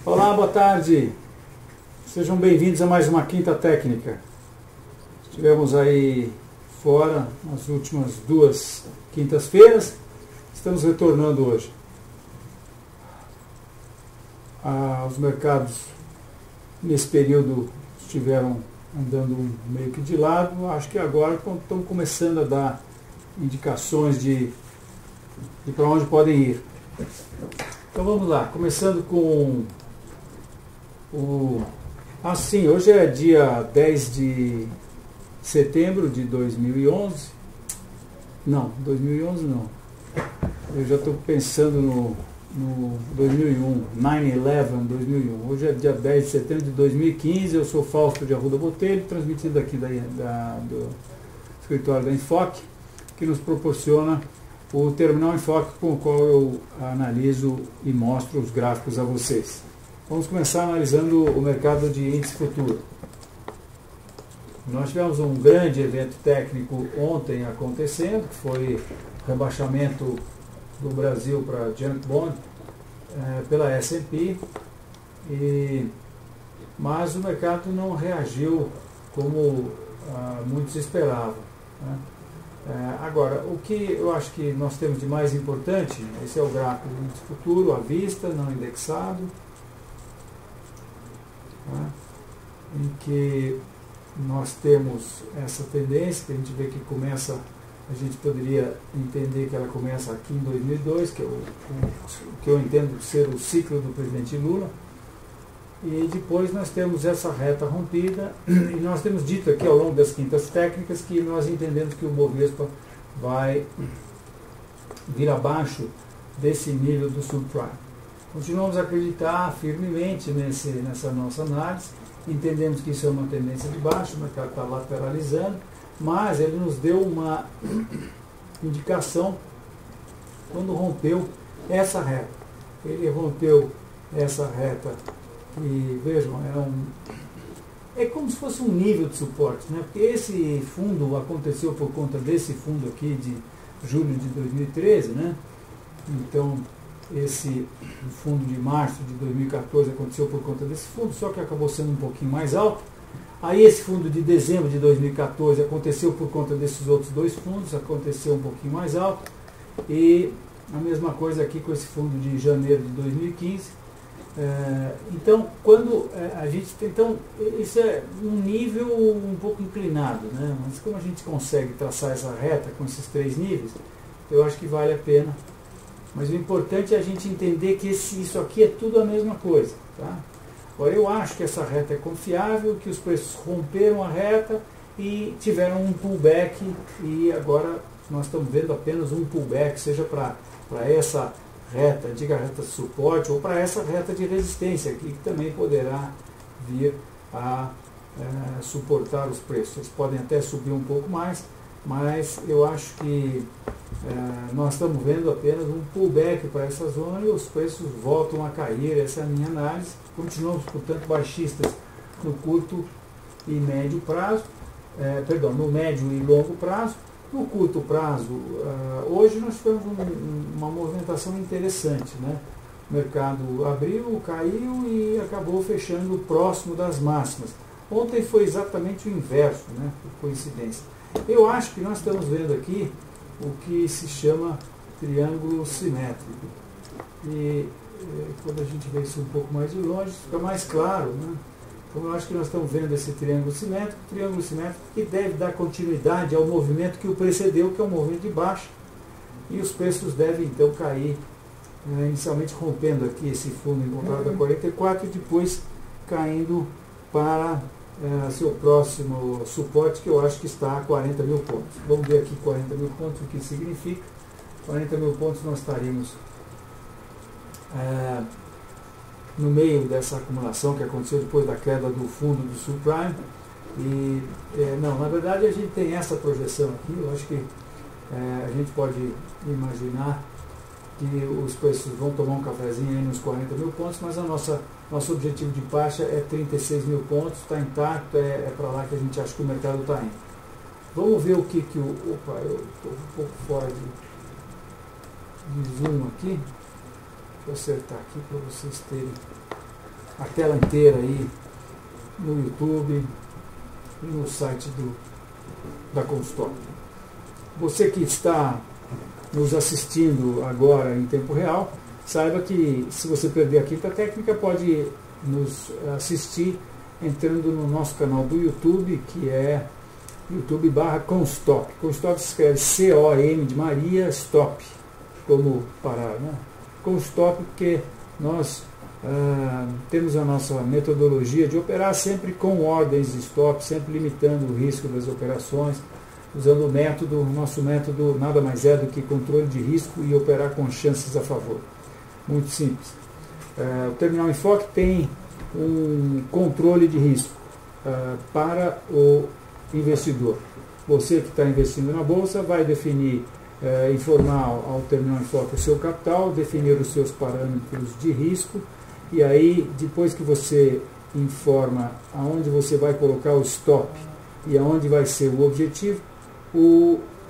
Olá, boa tarde. Sejam bem-vindos a mais uma Quinta Técnica. Estivemos aí fora nas últimas 2 quintas-feiras. Estamos retornando hoje. Os mercados nesse período estiveram andando meio que de lado. Acho que agora estão começando a dar indicações de para onde podem ir. Então vamos lá, começando com hoje é dia 10 de setembro de 2011. Não, 2011 não. Eu já estou pensando no 2001, 9/11, 2001. Hoje é dia 10 de setembro de 2015. Eu sou Fausto de Arruda Botelho, transmitido aqui do escritório da Enfoque, que nos proporciona o Terminal Enfoque, com o qual eu analiso e mostro os gráficos a vocês. Vamos começar analisando o mercado de índice futuro. Nós tivemos um grande evento técnico ontem acontecendo, que foi o rebaixamento do Brasil para Junk Bond pela S&P, mas o mercado não reagiu como muitos esperavam, né? Agora, o que eu acho que nós temos de mais importante, esse é o gráfico do índice futuro, à vista, não indexado, né, em que nós temos essa tendência, que a gente vê que começa, a gente poderia entender que ela começa aqui em 2002, que é o que eu entendo ser o ciclo do presidente Lula, e depois nós temos essa reta rompida, e nós temos dito aqui ao longo das quintas técnicas que nós entendemos que o Bovespa vai vir abaixo desse nível do subprime. Continuamos a acreditar firmemente nessa nossa análise, entendemos que isso é uma tendência de baixo, o mercado está lateralizando, mas ele nos deu uma indicação quando rompeu essa reta. Ele rompeu essa reta e vejam, é como se fosse um nível de suporte, né? Porque esse fundo aconteceu por conta desse fundo aqui de julho de 2013, né? Então esse fundo de março de 2014 aconteceu por conta desse fundo, só que acabou sendo um pouquinho mais alto. Aí esse fundo de dezembro de 2014 aconteceu por conta desses outros 2 fundos, aconteceu um pouquinho mais alto. E a mesma coisa aqui com esse fundo de janeiro de 2015. Então, quando a gente tem, então, isso é um nível um pouco inclinado, né? Mas como a gente consegue traçar essa reta com esses 3 níveis, eu acho que vale a pena. Mas o importante é a gente entender que isso aqui é tudo a mesma coisa, tá? Agora, eu acho que essa reta é confiável, que os preços romperam a reta e tiveram um pullback, e agora nós estamos vendo apenas um pullback, seja para essa reta, diga reta de suporte, ou para essa reta de resistência aqui, que também poderá vir a suportar os preços. Eles podem até subir um pouco mais, mas eu acho que nós estamos vendo apenas um pullback para essa zona e os preços voltam a cair. Essa é a minha análise. Continuamos, portanto, baixistas no curto e médio prazo, no médio e longo prazo. No curto prazo, hoje nós tivemos uma movimentação interessante, né? O mercado abriu, caiu e acabou fechando próximo das máximas. Ontem foi exatamente o inverso, né? Por coincidência. Eu acho que nós estamos vendo aqui o que se chama triângulo simétrico. E quando a gente vê isso um pouco mais de longe, fica mais claro, né? Então, eu acho que nós estamos vendo esse triângulo simétrico que deve dar continuidade ao movimento que o precedeu, que é o movimento de baixa, e os preços devem então cair, inicialmente rompendo aqui esse fundo encontrado a 44 e depois caindo para seu próximo suporte, que eu acho que está a 40 mil pontos. Vamos ver aqui 40 mil pontos, o que significa. 40 mil pontos nós estaríamos no meio dessa acumulação que aconteceu depois da queda do fundo do subprime. E não, na verdade a gente tem essa projeção aqui. Eu acho que a gente pode imaginar que os preços vão tomar um cafezinho aí nos 40 mil pontos, mas nosso objetivo de baixa é 36 mil pontos, está intacto, é para lá que a gente acha que o mercado está indo. Vamos ver o que o... Opa, eu estou um pouco fora de... de zoom aqui. Deixa eu acertar aqui para vocês terem a tela inteira aí no YouTube e no site da Constop. Você que está nos assistindo agora em tempo real, saiba que se você perder a quinta técnica, pode nos assistir entrando no nosso canal do YouTube, que é YouTube/Constop. Constop se escreve C-O-M de Maria, Stop, como parar, né? Constop, porque nós temos a nossa metodologia de operar sempre com ordens de stop, sempre limitando o risco das operações, usando o nosso método nada mais é do que controle de risco e operar com chances a favor. Muito simples. O Terminal Enfoque tem um controle de risco para o investidor. Você que está investindo na Bolsa vai definir, informar ao Terminal Enfoque o seu capital, definir os seus parâmetros de risco, e aí, depois que você informa aonde você vai colocar o stop e aonde vai ser o objetivo,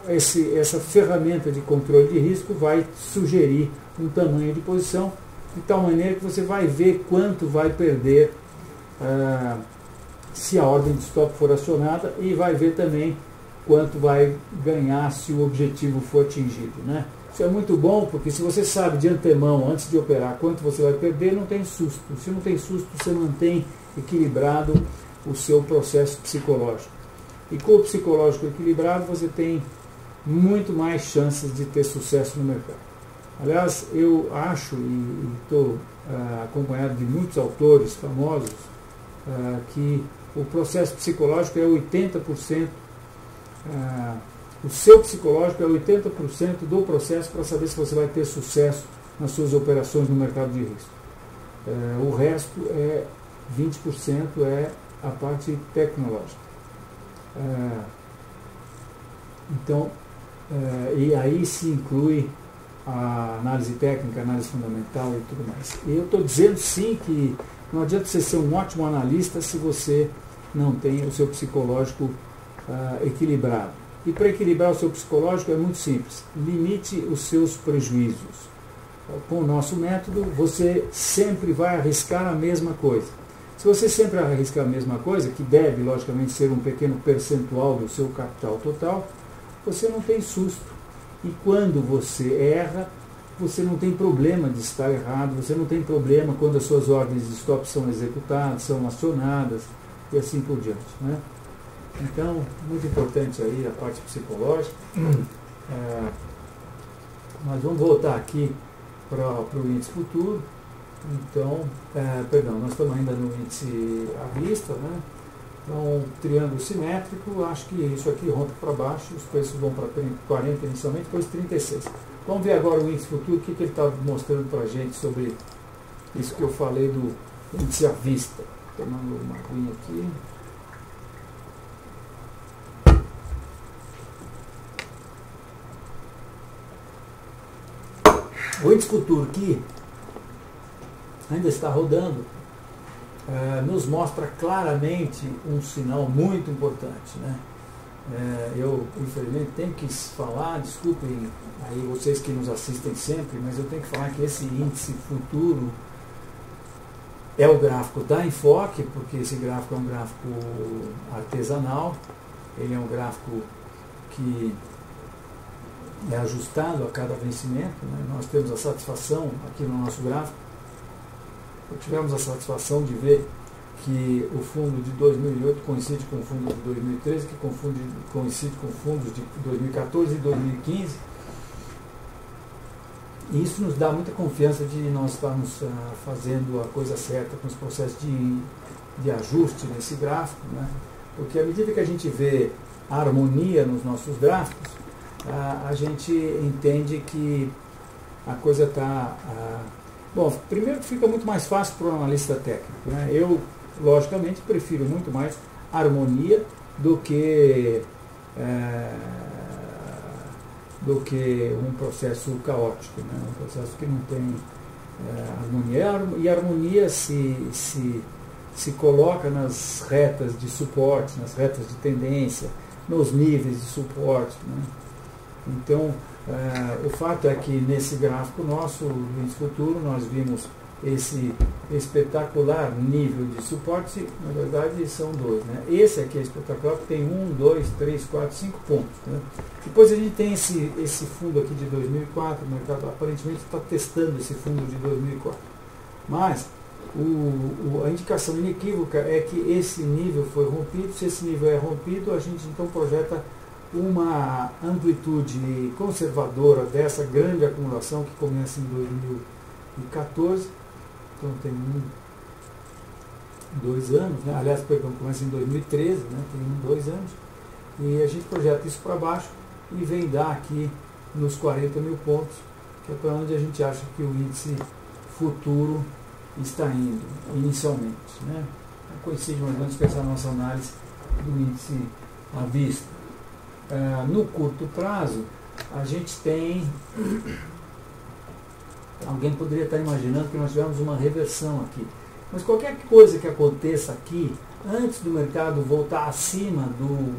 essa ferramenta de controle de risco vai sugerir um tamanho de posição, de tal maneira que você vai ver quanto vai perder se a ordem de stop for acionada, e vai ver também quanto vai ganhar se o objetivo for atingido, né? Isso é muito bom, porque se você sabe de antemão, antes de operar, quanto você vai perder, não tem susto. Se não tem susto, você mantém equilibrado o seu processo psicológico. E com o psicológico equilibrado, você tem muito mais chances de ter sucesso no mercado. Aliás, eu acho, e estou acompanhado de muitos autores famosos, que o processo psicológico é 80%, o seu psicológico é 80% do processo para saber se você vai ter sucesso nas suas operações no mercado de risco. O resto 20% é a parte tecnológica. Então, e aí se inclui a análise técnica, a análise fundamental e tudo mais. E eu estou dizendo sim que não adianta você ser um ótimo analista se você não tem o seu psicológico equilibrado. E para equilibrar o seu psicológico é muito simples. Limite os seus prejuízos. Com o nosso método, você sempre vai arriscar a mesma coisa. Se você sempre arriscar a mesma coisa, que deve, logicamente, ser um pequeno percentual do seu capital total, você não tem susto. E quando você erra, você não tem problema de estar errado, você não tem problema quando as suas ordens de stop são executadas, são acionadas, e assim por diante, né? Então, muito importante aí a parte psicológica. Mas vamos voltar aqui para o índice futuro. Então, nós estamos ainda no índice à vista, né? Então, triângulo simétrico, acho que isso aqui rompe para baixo, os preços vão para 40 inicialmente, depois 36. Vamos ver agora o índice futuro, o que ele está mostrando para a gente sobre isso que eu falei do índice à vista. Tomando uma aguinha aqui. O índice futuro que ainda está rodando nos mostra claramente um sinal muito importante, né? Eu, infelizmente, tenho que falar, desculpem aí vocês que nos assistem sempre, mas eu tenho que falar que esse índice futuro é o gráfico da Enfoque, porque esse gráfico é um gráfico artesanal, ele é um gráfico que é ajustado a cada vencimento, né? Nós temos a satisfação aqui no nosso gráfico, tivemos a satisfação de ver que o fundo de 2008 coincide com o fundo de 2013, que coincide com fundos de 2014 e 2015. E isso nos dá muita confiança de nós estarmos fazendo a coisa certa com os processos de ajuste nesse gráfico, né? Porque à medida que a gente vê a harmonia nos nossos gráficos, a gente entende que a coisa está... Bom, primeiro fica muito mais fácil para o analista técnico, né? Eu, logicamente, prefiro muito mais harmonia do que um processo caótico, né? Um processo que não tem harmonia. E a harmonia se coloca nas retas de suporte, nas retas de tendência, nos níveis de suporte, né? Então, O fato é que nesse gráfico nosso, do índice futuro, nós vimos esse espetacular nível de suporte. Na verdade são dois, né? Esse aqui é espetacular, tem 1, 2, 3, 4, 5 pontos, né? Depois a gente tem esse fundo aqui de 2004, o mercado aparentemente está testando esse fundo de 2004, mas a indicação inequívoca é que esse nível foi rompido. Se esse nível é rompido, a gente então projeta uma amplitude conservadora dessa grande acumulação que começa em 2014, então tem 2 anos, né? Aliás, começa em 2013, né? Tem 2 anos, e a gente projeta isso para baixo e vem dar aqui nos 40 mil pontos, que é para onde a gente acha que o índice futuro está indo inicialmente, né? Coincide mais ou menos com essa nossa análise do índice à vista. No curto prazo, a gente tem... Alguém poderia estar imaginando que nós tivemos uma reversão aqui. Mas qualquer coisa que aconteça aqui, antes do mercado voltar acima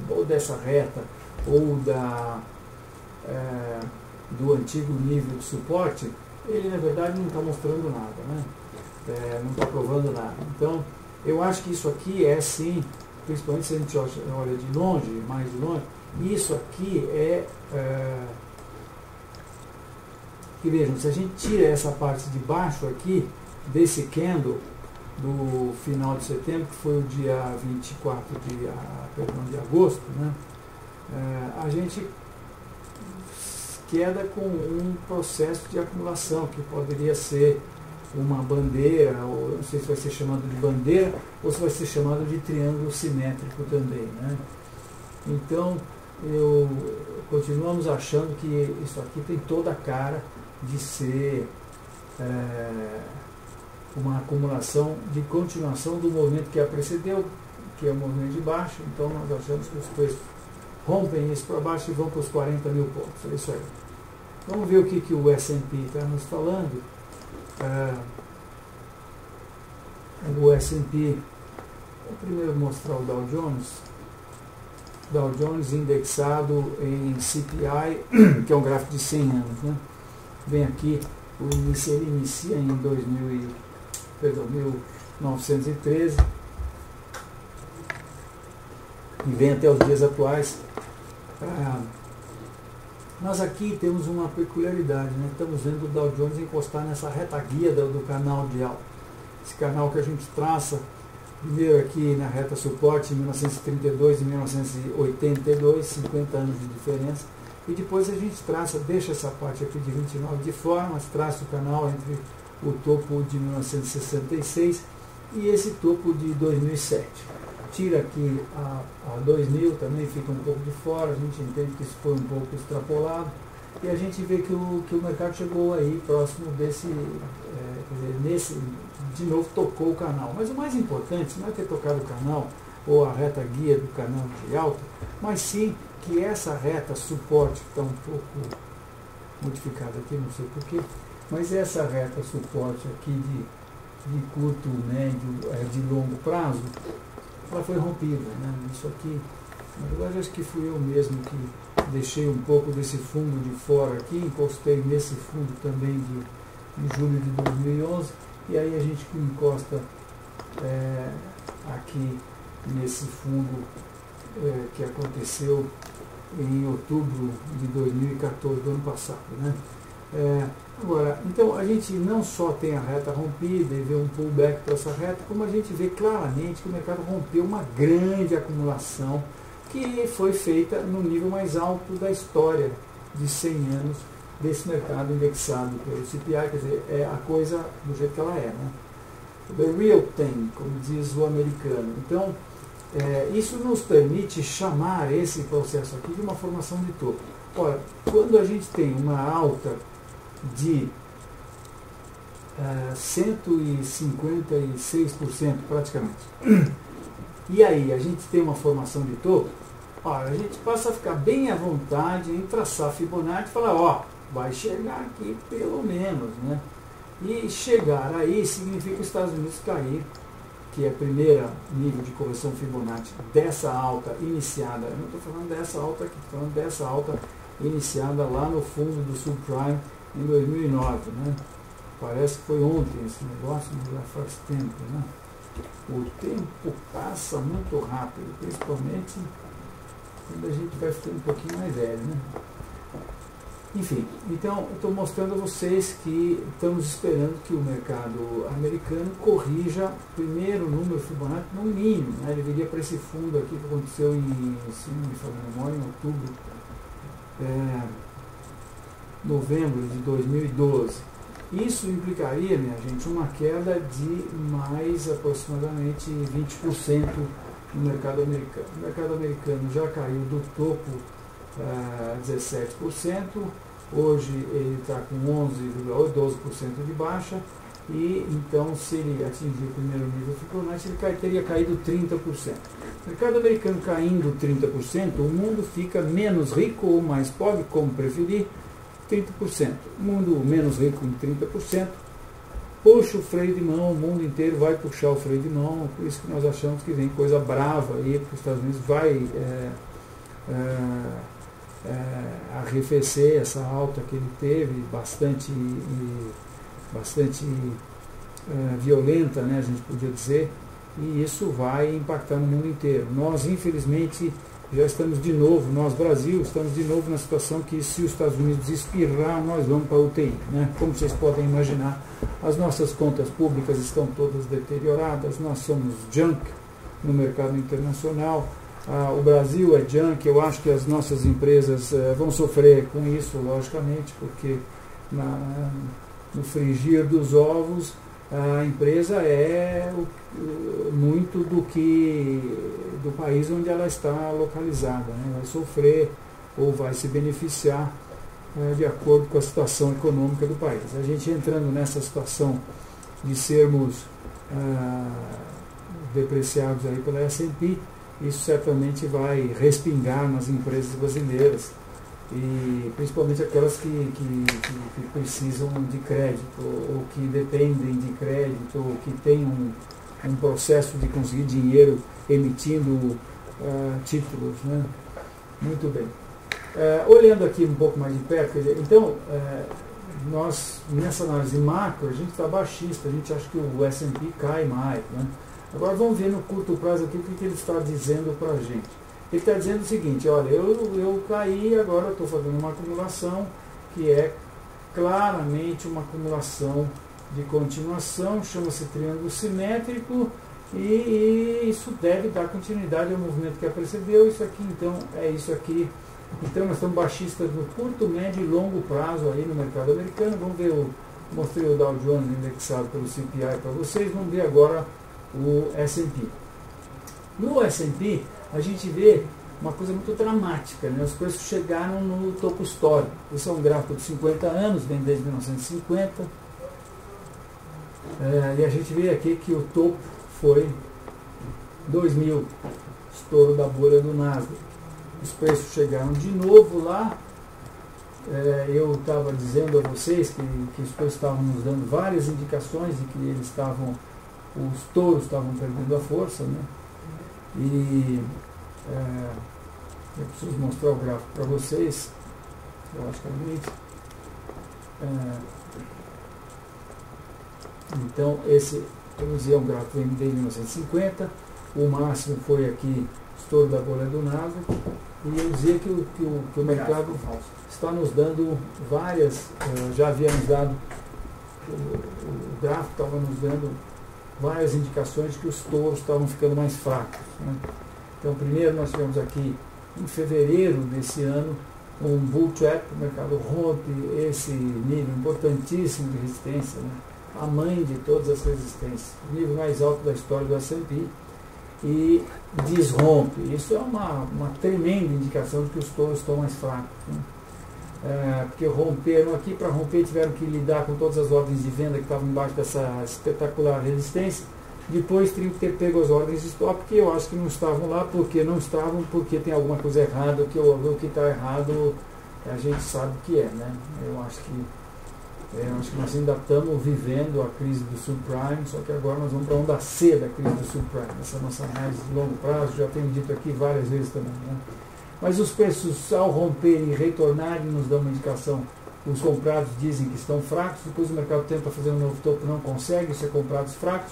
ou dessa reta, ou do antigo nível de suporte, ele na verdade não está mostrando nada, né? Não está provando nada. Então, eu acho que isso aqui é sim, principalmente se a gente olha de longe, mais de longe, isso aqui que vejam, se a gente tira essa parte de baixo aqui, desse candle do final de setembro, que foi o dia 24 de agosto, né? A gente queda com um processo de acumulação, que poderia ser uma bandeira, ou não sei se vai ser chamado de bandeira, ou se vai ser chamado de triângulo simétrico também, né? Então, continuamos achando que isso aqui tem toda a cara de ser uma acumulação de continuação do movimento que a precedeu, que é o movimento de baixo. Então nós achamos que os preços rompem isso para baixo e vão para os 40 mil pontos. É isso aí. Vamos ver o que o S&P está nos falando. O S&P, vou primeiro mostrar o Dow Jones. Dow Jones indexado em CPI, que é um gráfico de 100 anos, né? Vem aqui, ele inicia em 1913 e vem até os dias atuais. Nós aqui temos uma peculiaridade, né? Estamos vendo o Dow Jones encostar nessa reta guia do canal de alta. Esse canal que a gente traça primeiro aqui na reta suporte em 1932 e 1982, 50 anos de diferença, e depois a gente traça, deixa essa parte aqui de 29 de fora, mas traça o canal entre o topo de 1966 e esse topo de 2007. Tira aqui a 2000, também fica um pouco de fora, a gente entende que isso foi um pouco extrapolado, e a gente vê que o mercado chegou aí próximo desse, de novo tocou o canal. Mas o mais importante não é ter tocado o canal ou a reta guia do canal de alta, mas sim que essa reta suporte, que está um pouco modificada aqui, não sei porquê, mas essa reta suporte aqui de curto, médio, de longo prazo, ela foi rompida, né? Isso aqui, na verdade, acho que fui eu mesmo que deixei um pouco desse fundo de fora aqui, encostei nesse fundo também de julho de 2011, e aí a gente encosta aqui nesse fundo que aconteceu em outubro de 2014, do ano passado, né? Agora, então a gente não só tem a reta rompida e vê um pullback para essa reta, como a gente vê claramente que o mercado rompeu uma grande acumulação que foi feita no nível mais alto da história de 100 anos desse mercado indexado pelo CPI, quer dizer, é a coisa do jeito que ela é, né? The real thing, como diz o americano. Então, isso nos permite chamar esse processo aqui de uma formação de topo. Ora, quando a gente tem uma alta de 156% praticamente, e aí a gente tem uma formação de topo, a gente passa a ficar bem à vontade em traçar Fibonacci e falar, vai chegar aqui pelo menos, né? E chegar aí significa os Estados Unidos cair, que é a primeira nível de correção Fibonacci dessa alta iniciada. Eu não estou falando dessa alta aqui, estou falando dessa alta iniciada lá no fundo do subprime em 2009, né? Parece que foi ontem esse negócio, mas já faz tempo, né? O tempo passa muito rápido, principalmente quando a gente vai ficando um pouquinho mais velho, né? Enfim, então eu estou mostrando a vocês que estamos esperando que o mercado americano corrija primeiro o número Fibonacci no mínimo, né? Ele viria para esse fundo aqui que aconteceu em, se não me falha a memória, em outubro, novembro de 2012. Isso implicaria, minha gente, uma queda de mais aproximadamente 20% no mercado americano. O mercado americano já caiu do topo 17%, hoje ele está com 11,12% de baixa, e então se ele atingir o primeiro nível Fibonacci, ele teria caído 30%. O mercado americano caindo 30%, o mundo fica menos rico ou mais pobre, como preferir, 30%. O mundo menos rico em 30%, puxa o freio de mão, o mundo inteiro vai puxar o freio de mão, por isso que nós achamos que vem coisa brava aí, porque os Estados Unidos vai arrefecer essa alta que ele teve, bastante violenta, né, a gente podia dizer, e isso vai impactar no mundo inteiro. Nós, infelizmente, já estamos de novo, nós Brasil, estamos de novo na situação que se os Estados Unidos espirrar, nós vamos para a UTI, né? Como vocês podem imaginar, as nossas contas públicas estão todas deterioradas, nós somos junk no mercado internacional, o Brasil é junk, eu acho que as nossas empresas vão sofrer com isso, logicamente, porque no frigir dos ovos, a empresa é muito do país onde ela está localizada, né? Vai sofrer ou vai se beneficiar de acordo com a situação econômica do país. A gente entrando nessa situação de sermos depreciados aí pela S&P, isso certamente vai respingar nas empresas brasileiras, e principalmente aquelas que precisam de crédito, ou que dependem de crédito, ou que têm um processo de conseguir dinheiro emitindo títulos, né? Muito bem. Olhando aqui um pouco mais de perto, então, nós, nessa análise macro, a gente está baixista, a gente acha que o S&P cai mais, né? Agora vamos ver no curto prazo aqui o que ele está dizendo para a gente. Ele está dizendo o seguinte: olha, eu caí, agora estou fazendo uma acumulação que é claramente uma acumulação de continuação, chama-se triângulo simétrico, e isso deve dar continuidade ao movimento que a precedeu. Isso aqui, então, é isso aqui. Então, nós estamos baixistas no curto, médio e longo prazo aí no mercado americano. Vamos ver, mostrei o Dow Jones indexado pelo CPI para vocês, vamos ver agora o S&P. No S&P, a gente vê uma coisa muito dramática, né? Os preços chegaram no topo histórico. Esse é um gráfico de 50 anos, vem desde 1950. E a gente vê aqui que o topo foi 2000, estouro da bolha do Nasdaq. Os preços chegaram de novo lá. Eu estava dizendo a vocês que os preços estavam nos dando várias indicações de que eles estavam, os touros estavam perdendo a força, né? E eu preciso mostrar o gráfico para vocês, logicamente. Então, esse, eu usei um gráfico MD de 1950, o máximo foi aqui, estouro da bolha do Nasdaq, e eu dizia que o mercado está nos dando várias, já havia nos dado, o gráfico estava nos dando várias indicações de que os touros estavam ficando mais fracos, né? Então, primeiro nós tivemos aqui, em fevereiro desse ano, um bull trap, o mercado rompe esse nível importantíssimo de resistência, né? A mãe de todas as resistências, o nível mais alto da história do S&P, e desrompe. Isso é uma tremenda indicação de que os touros estão mais fracos, né? Porque romperam aqui, para romper tiveram que lidar com todas as ordens de venda que estavam embaixo dessa espetacular resistência. Depois teriam que ter pego as ordens de stop, que eu acho que não estavam lá, porque tem alguma coisa errada, o que está errado a gente sabe o que é, né? Eu acho que nós ainda estamos vivendo a crise do subprime, só que agora nós vamos para a onda C da crise do subprime. Essa nossa análise de longo prazo, já tenho dito aqui várias vezes também, né? Mas os preços, ao romperem e retornarem, nos dão uma indicação. Os comprados dizem que estão fracos, depois o mercado tenta fazer um novo topo, não consegue, isso é comprados fracos.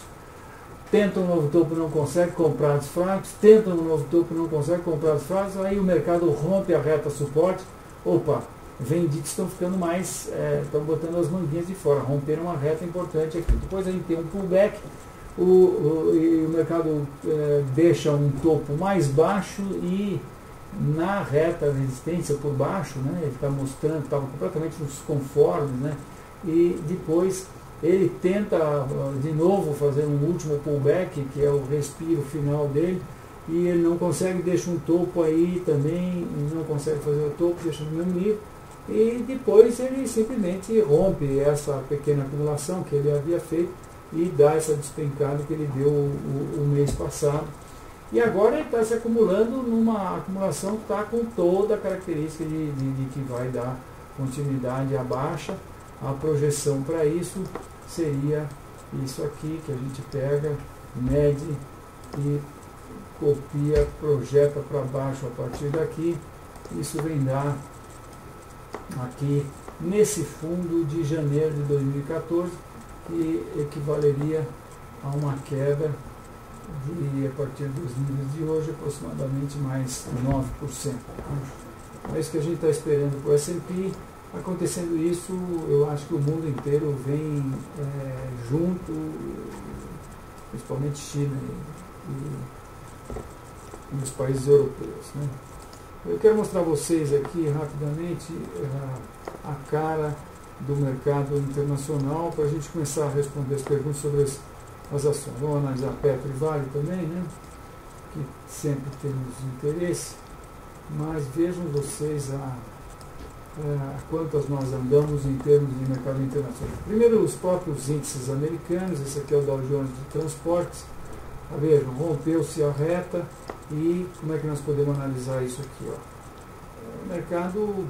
Tenta um novo topo, não consegue, comprados fracos. Tenta um novo topo, não consegue, comprados fracos. Aí o mercado rompe a reta suporte. Opa, vendidos estão ficando mais, estão botando as manguinhas de fora, romperam uma reta importante aqui. Depois a gente tem um pullback, o mercado deixa um topo mais baixo e na reta resistência por baixo, né, ele está mostrando, estava completamente nos conformes, né, e depois ele tenta de novo fazer um último pullback, que é o respiro final dele, e ele não consegue, deixa um topo aí também, não consegue fazer o topo, deixa no mesmo nível, e depois ele simplesmente rompe essa pequena acumulação que ele havia feito e dá essa despencada que ele deu o mês passado. E agora ele está se acumulando numa acumulação que está com toda a característica de que vai dar continuidade à baixa. A projeção para isso seria isso aqui, que a gente pega, mede e copia, projeta para baixo a partir daqui. Isso vem dar aqui nesse fundo de janeiro de 2014, que equivaleria a uma queda de, a partir dos níveis de hoje, aproximadamente mais 9%. É isso que a gente está esperando para o S&P. Acontecendo isso, eu acho que o mundo inteiro vem junto, principalmente China e os países europeus, né? Eu quero mostrar a vocês aqui rapidamente a cara do mercado internacional para a gente começar a responder as perguntas sobre as ações. Vamos analisar Petro e Vale também, né, que sempre temos interesse, mas vejam vocês quantas nós andamos em termos de mercado internacional. Primeiro, os próprios índices americanos. Esse aqui é o Dow Jones de transportes. Vejam, rompeu-se a reta e como é que nós podemos analisar isso aqui? Ó? O mercado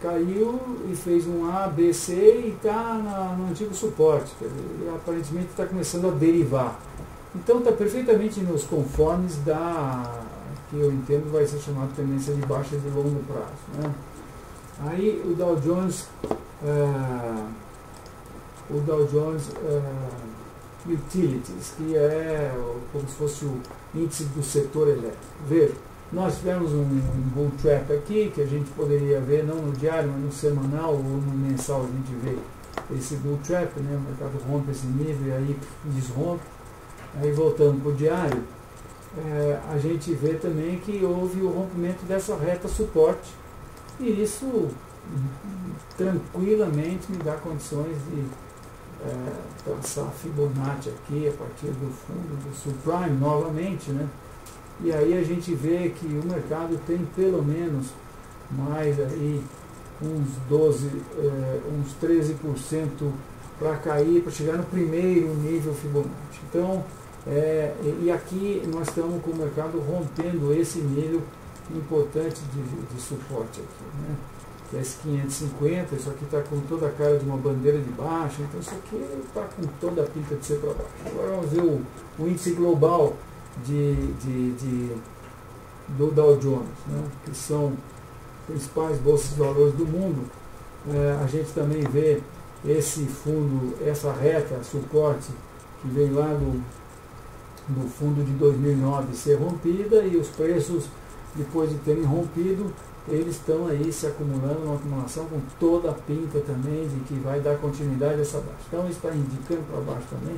caiu e fez um A, B, C e está no antigo suporte. Quer dizer, ele aparentemente está começando a derivar. Então está perfeitamente nos conformes da que eu entendo vai ser chamada tendência de baixa de longo prazo, né? Aí o Dow Jones Utilities, que é como se fosse o índice do setor elétrico. Veja, nós tivemos um bull trap aqui, que a gente poderia ver, não no diário, mas no semanal ou no mensal, a gente vê esse bull trap, né? O mercado rompe esse nível e aí desrompe. Aí voltando para o diário, a gente vê também que houve o rompimento dessa reta suporte, e isso tranquilamente me dá condições de traçar Fibonacci aqui a partir do fundo do subprime novamente, né? E aí a gente vê que o mercado tem pelo menos mais aí uns 13% para cair, para chegar no primeiro nível Fibonacci. Então, e aqui nós estamos com o mercado rompendo esse nível importante de suporte aqui, né? Que é esse 550, isso aqui está com toda a cara de uma bandeira de baixa, então isso aqui está com toda a pinta de ser para baixo. Agora vamos ver o índice global do Dow Jones, né? Que são principais bolsas de valores do mundo. A gente também vê esse fundo, essa reta, suporte, que vem lá do fundo de 2009 ser rompida, e os preços, depois de terem rompido, eles estão aí se acumulando, uma acumulação com toda a pinta também de que vai dar continuidade a essa baixa. Então isso está indicando para baixo também.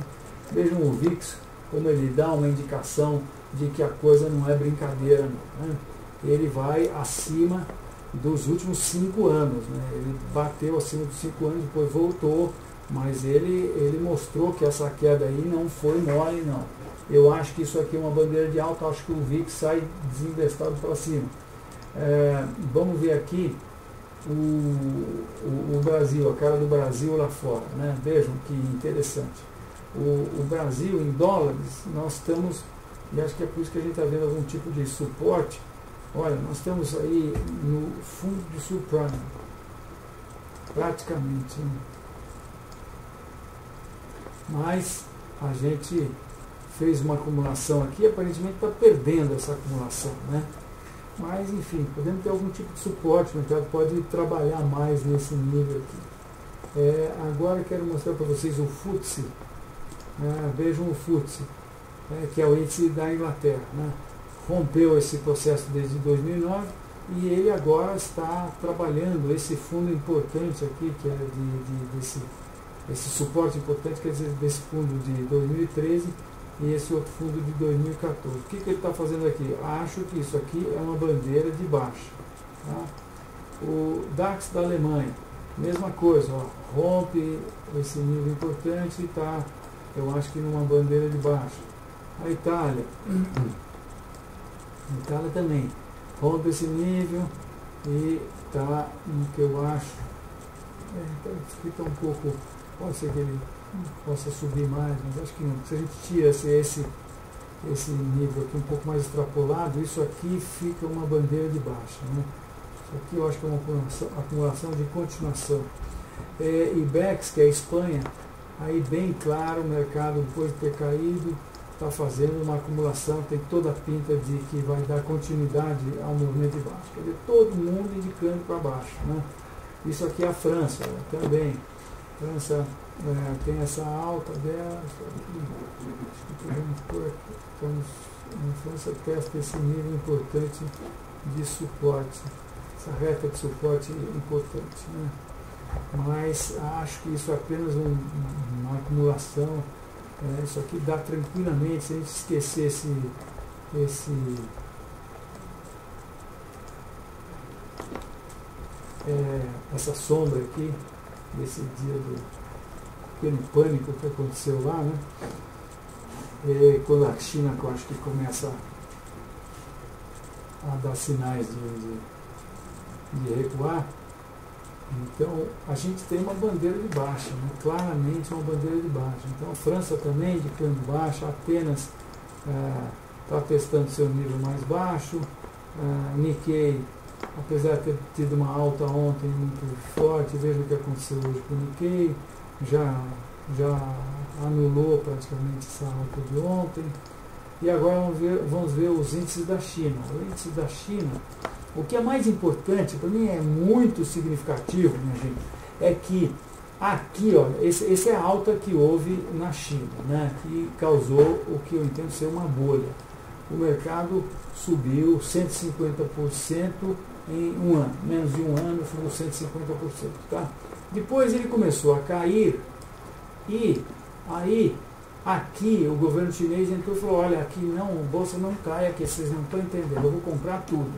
Vejam o VIX, como ele dá uma indicação de que a coisa não é brincadeira, não, né? Ele vai acima dos últimos 5 anos, né? Ele bateu acima dos 5 anos, depois voltou, mas ele mostrou que essa queda aí não foi mole, não. Eu acho que isso aqui é uma bandeira de alta, acho que o VIX sai desinvestado para cima. Vamos ver aqui o Brasil, a cara do Brasil lá fora, né? Vejam que interessante. O Brasil, em dólares, nós estamos, e acho que é por isso que a gente está vendo algum tipo de suporte. Olha, nós estamos aí no fundo do subprime, praticamente, né? Mas a gente fez uma acumulação aqui, aparentemente está perdendo essa acumulação, né? Mas, enfim, podemos ter algum tipo de suporte, o mercado pode trabalhar mais nesse nível aqui. Agora eu quero mostrar para vocês o FTSE. Vejam o FTSE, que é o índice da Inglaterra. Rompeu esse processo desde 2009 e ele agora está trabalhando esse fundo importante aqui, que é esse suporte importante, quer dizer, desse fundo de 2013 e esse outro fundo de 2014. O que ele está fazendo aqui? Acho que isso aqui é uma bandeira de baixa. O DAX da Alemanha, mesma coisa, rompe esse nível importante e está, eu acho que numa bandeira de baixa. A Itália também rompe esse nível e está no que eu acho, está um pouco, pode ser que ele possa subir mais, mas acho que não. Se a gente tira esse nível aqui um pouco mais extrapolado, isso aqui fica uma bandeira de baixa. Isso aqui eu acho que é uma acumulação de continuação. IBEX, que é a Espanha, aí bem claro, o mercado depois de ter caído, está fazendo uma acumulação, tem toda a pinta de que vai dar continuidade ao movimento de baixo. Quer dizer, todo mundo indicando para baixo. Isso aqui é a França também. A França tem essa alta dela. Estamos na França, testa esse nível importante de suporte, essa reta de suporte importante. Mas acho que isso é apenas uma acumulação. Isso aqui dá tranquilamente, se a gente esquecer essa sombra aqui, desse dia do pequeno pânico que aconteceu lá, quando a China, eu acho que começa a dar sinais de recuar. Então, a gente tem uma bandeira de baixa, claramente uma bandeira de baixa. Então, a França também indicando baixa, apenas está testando seu nível mais baixo. Nikkei, apesar de ter tido uma alta ontem muito forte, veja o que aconteceu hoje com o Nikkei, já anulou praticamente essa alta de ontem. E agora vamos ver os índices da China. O índice da China, o que é mais importante, para mim é muito significativo, minha gente, é que aqui, essa é a alta que houve na China, que causou o que eu entendo ser uma bolha. O mercado subiu 150% em um ano, menos de um ano subiu 150%. Depois ele começou a cair e aí aqui o governo chinês entrou e falou, olha, aqui não, a bolsa não cai, aqui vocês não estão entendendo, eu vou comprar tudo.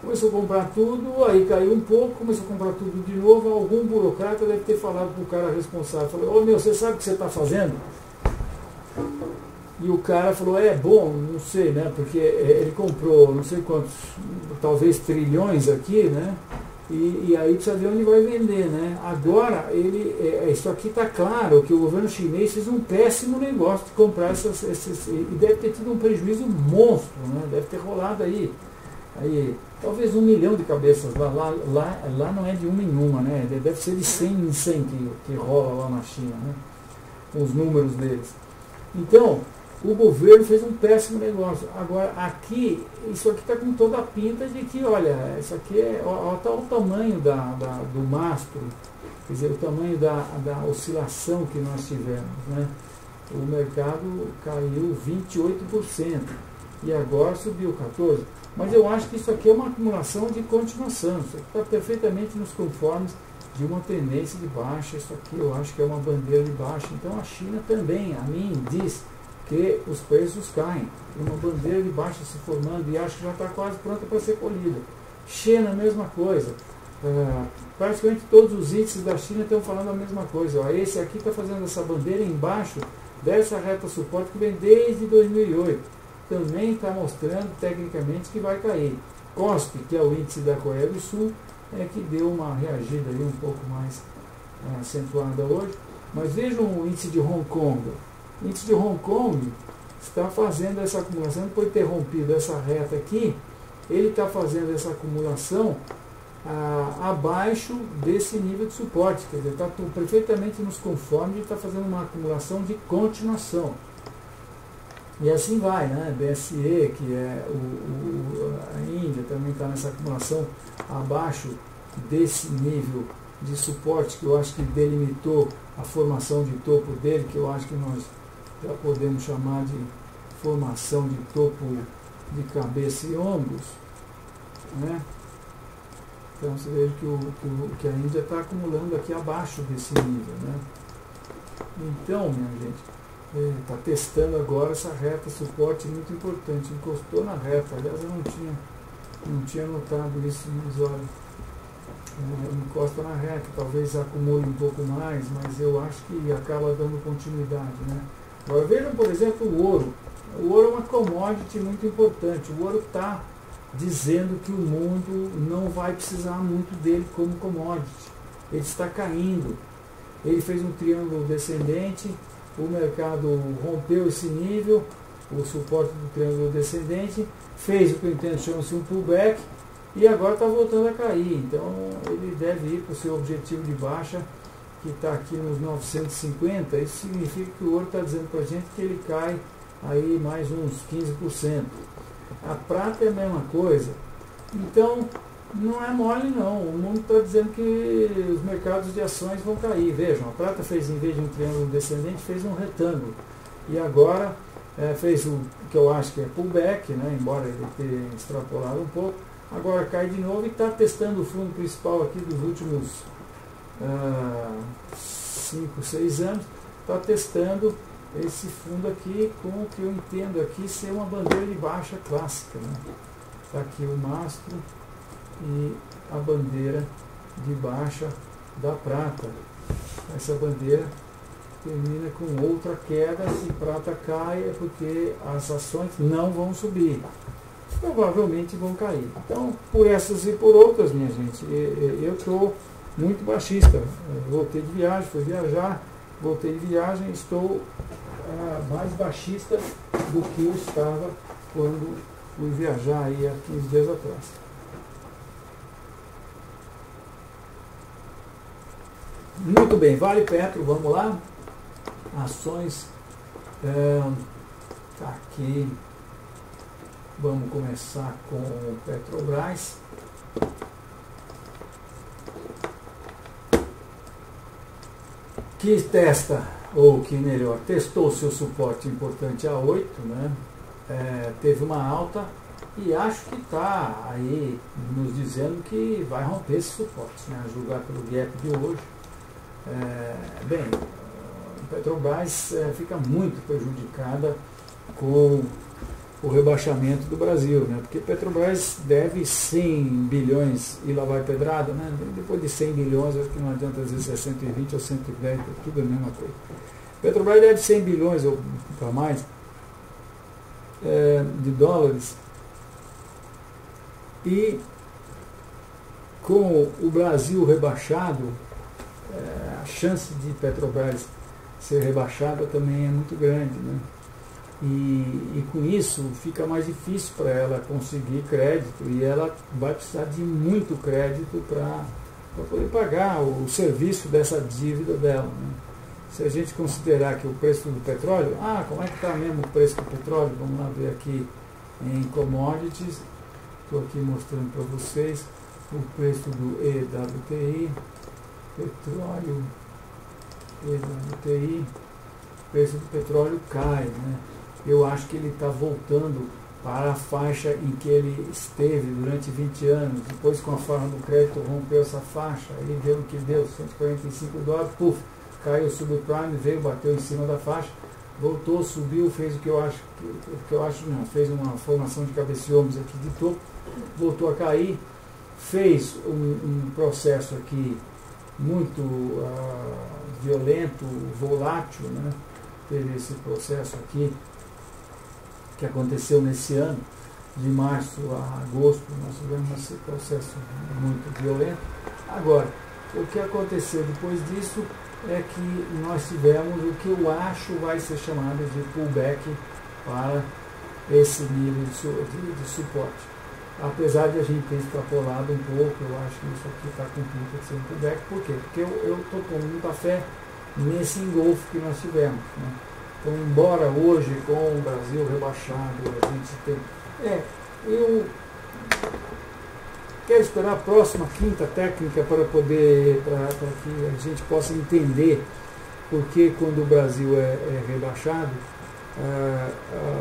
Começou a comprar tudo, aí caiu um pouco, começou a comprar tudo de novo, algum burocrata deve ter falado para o cara responsável, falou, você sabe o que você está fazendo? E o cara falou, bom, não sei, porque ele comprou não sei quantos, talvez trilhões aqui, e aí precisa ver onde vai vender, Agora, isso aqui está claro, que o governo chinês fez um péssimo negócio de comprar esses e deve ter tido um prejuízo monstro, deve ter rolado aí talvez 1 milhão de cabeças, lá não é de uma em uma, deve ser de 100 em 100 que rola lá na China, com os números deles. Então, o governo fez um péssimo negócio. Agora, aqui, isso aqui está com toda a pinta de que, olha, isso aqui está o tamanho do mastro, quer dizer, o tamanho da oscilação que nós tivemos. O mercado caiu 28% e agora subiu 14%. Mas eu acho que isso aqui é uma acumulação de continuação, isso aqui está perfeitamente nos conformes de uma tendência de baixa, isso aqui eu acho que é uma bandeira de baixa. Então a China também, a mim, diz que os preços caem, tem uma bandeira de baixa se formando e acho que já está quase pronta para ser colhida. China, a mesma coisa, praticamente todos os índices da China estão falando a mesma coisa. Esse aqui está fazendo essa bandeira embaixo dessa reta suporte que vem desde 2008. Também está mostrando tecnicamente que vai cair. KOSPI, que é o índice da Coreia do Sul, que deu uma reagida ali um pouco mais acentuada hoje. Mas vejam o índice de Hong Kong. O índice de Hong Kong está fazendo essa acumulação, depois de ter rompido essa reta aqui, ele está fazendo essa acumulação abaixo desse nível de suporte. Quer dizer, está perfeitamente nos conformes e está fazendo uma acumulação de continuação. E assim vai, né? BSE, que é a Índia, também está nessa acumulação abaixo desse nível de suporte, que eu acho que delimitou a formação de topo dele, que eu acho que nós já podemos chamar de formação de topo de cabeça e ombros, né? Então você veja que a Índia está acumulando aqui abaixo desse nível, né? Então, minha gente, está testando agora essa reta, suporte muito importante, encostou na reta, aliás eu não tinha notado isso, mas olha, encosta na reta, talvez acumule um pouco mais, mas eu acho que acaba dando continuidade, né? Agora vejam, por exemplo, o ouro. O ouro é uma commodity muito importante. O ouro está dizendo que o mundo não vai precisar muito dele como commodity. Ele está caindo. Ele fez um triângulo descendente, o mercado rompeu esse nível, o suporte do triângulo descendente, fez o que eu entendo chama-se um pullback, e agora está voltando a cair. Então ele deve ir para o seu objetivo de baixa, que está aqui nos 950. Isso significa que o ouro está dizendo para a gente que ele cai aí mais uns 15%. A prata é a mesma coisa. Então não é mole não. O mundo está dizendo que os mercados de ações vão cair. Vejam, a prata fez, em vez de um triângulo descendente, fez um retângulo. E agora fez o que eu acho que é pullback, né, embora ele tenha extrapolado um pouco. Agora cai de novo e está testando o fundo principal aqui dos últimos 5, 6 anos. Está testando esse fundo aqui com o que eu entendo aqui ser uma bandeira de baixa clássica, né? Está aqui o mastro e a bandeira de baixa da prata. Essa bandeira termina com outra queda. Se prata cai é porque as ações não vão subir, provavelmente vão cair. Então, por essas e por outras, minha gente, eu estou muito baixista. Voltei de viagem, fui viajar, voltei de viagem, estou mais baixista do que eu estava quando fui viajar aí há 15 dias atrás. Muito bem, Vale Petro, vamos lá. Ações, tá aqui. Vamos começar com o Petrobras. Que testa, ou que melhor, testou seu suporte importante a 8, né? Teve uma alta e acho que está aí nos dizendo que vai romper esse suporte, né? A julgar pelo gap de hoje. Bem, a Petrobras fica muito prejudicada com o rebaixamento do Brasil, né? Porque Petrobras deve 100 bilhões e lá vai pedrada, né? Depois de 100 bilhões, acho que não adianta dizer se é 120 ou 110, tudo é a mesma coisa. Petrobras deve 100 bilhões ou para mais de dólares, e com o Brasil rebaixado, a chance de Petrobras ser rebaixada também é muito grande, né? E com isso fica mais difícil para ela conseguir crédito, e ela vai precisar de muito crédito para poder pagar o serviço dessa dívida dela, né? Se a gente considerar que o preço do petróleo, como é que está mesmo o preço do petróleo? Vamos lá ver aqui em commodities. Estou aqui mostrando para vocês o preço do EWTI, petróleo, EWTI, o preço do petróleo cai, né? Eu acho que ele está voltando para a faixa em que ele esteve durante 20 anos, depois com a forma do crédito rompeu essa faixa, ele deu o que deu, 145 dólares, puf, caiu o subprime, veio, bateu em cima da faixa, voltou, subiu, fez o que eu acho não, fez uma formação de cabeça e ombros aqui de topo, voltou a cair, fez um processo aqui muito violento, volátil, né? Teve esse processo aqui que aconteceu nesse ano, de março a agosto, nós tivemos esse processo muito violento. Agora, o que aconteceu depois disso é que nós tivemos o que eu acho vai ser chamado de pullback para esse nível de suporte. Apesar de a gente ter extrapolado um pouco, eu acho que isso aqui está com pinta de ser um pullback. Por quê? Porque eu estou com muita fé nesse engolfo que nós tivemos, né? Então, embora hoje, com o Brasil rebaixado, a gente tem... eu quero esperar a próxima quinta técnica para que a gente possa entender porque quando o Brasil é rebaixado,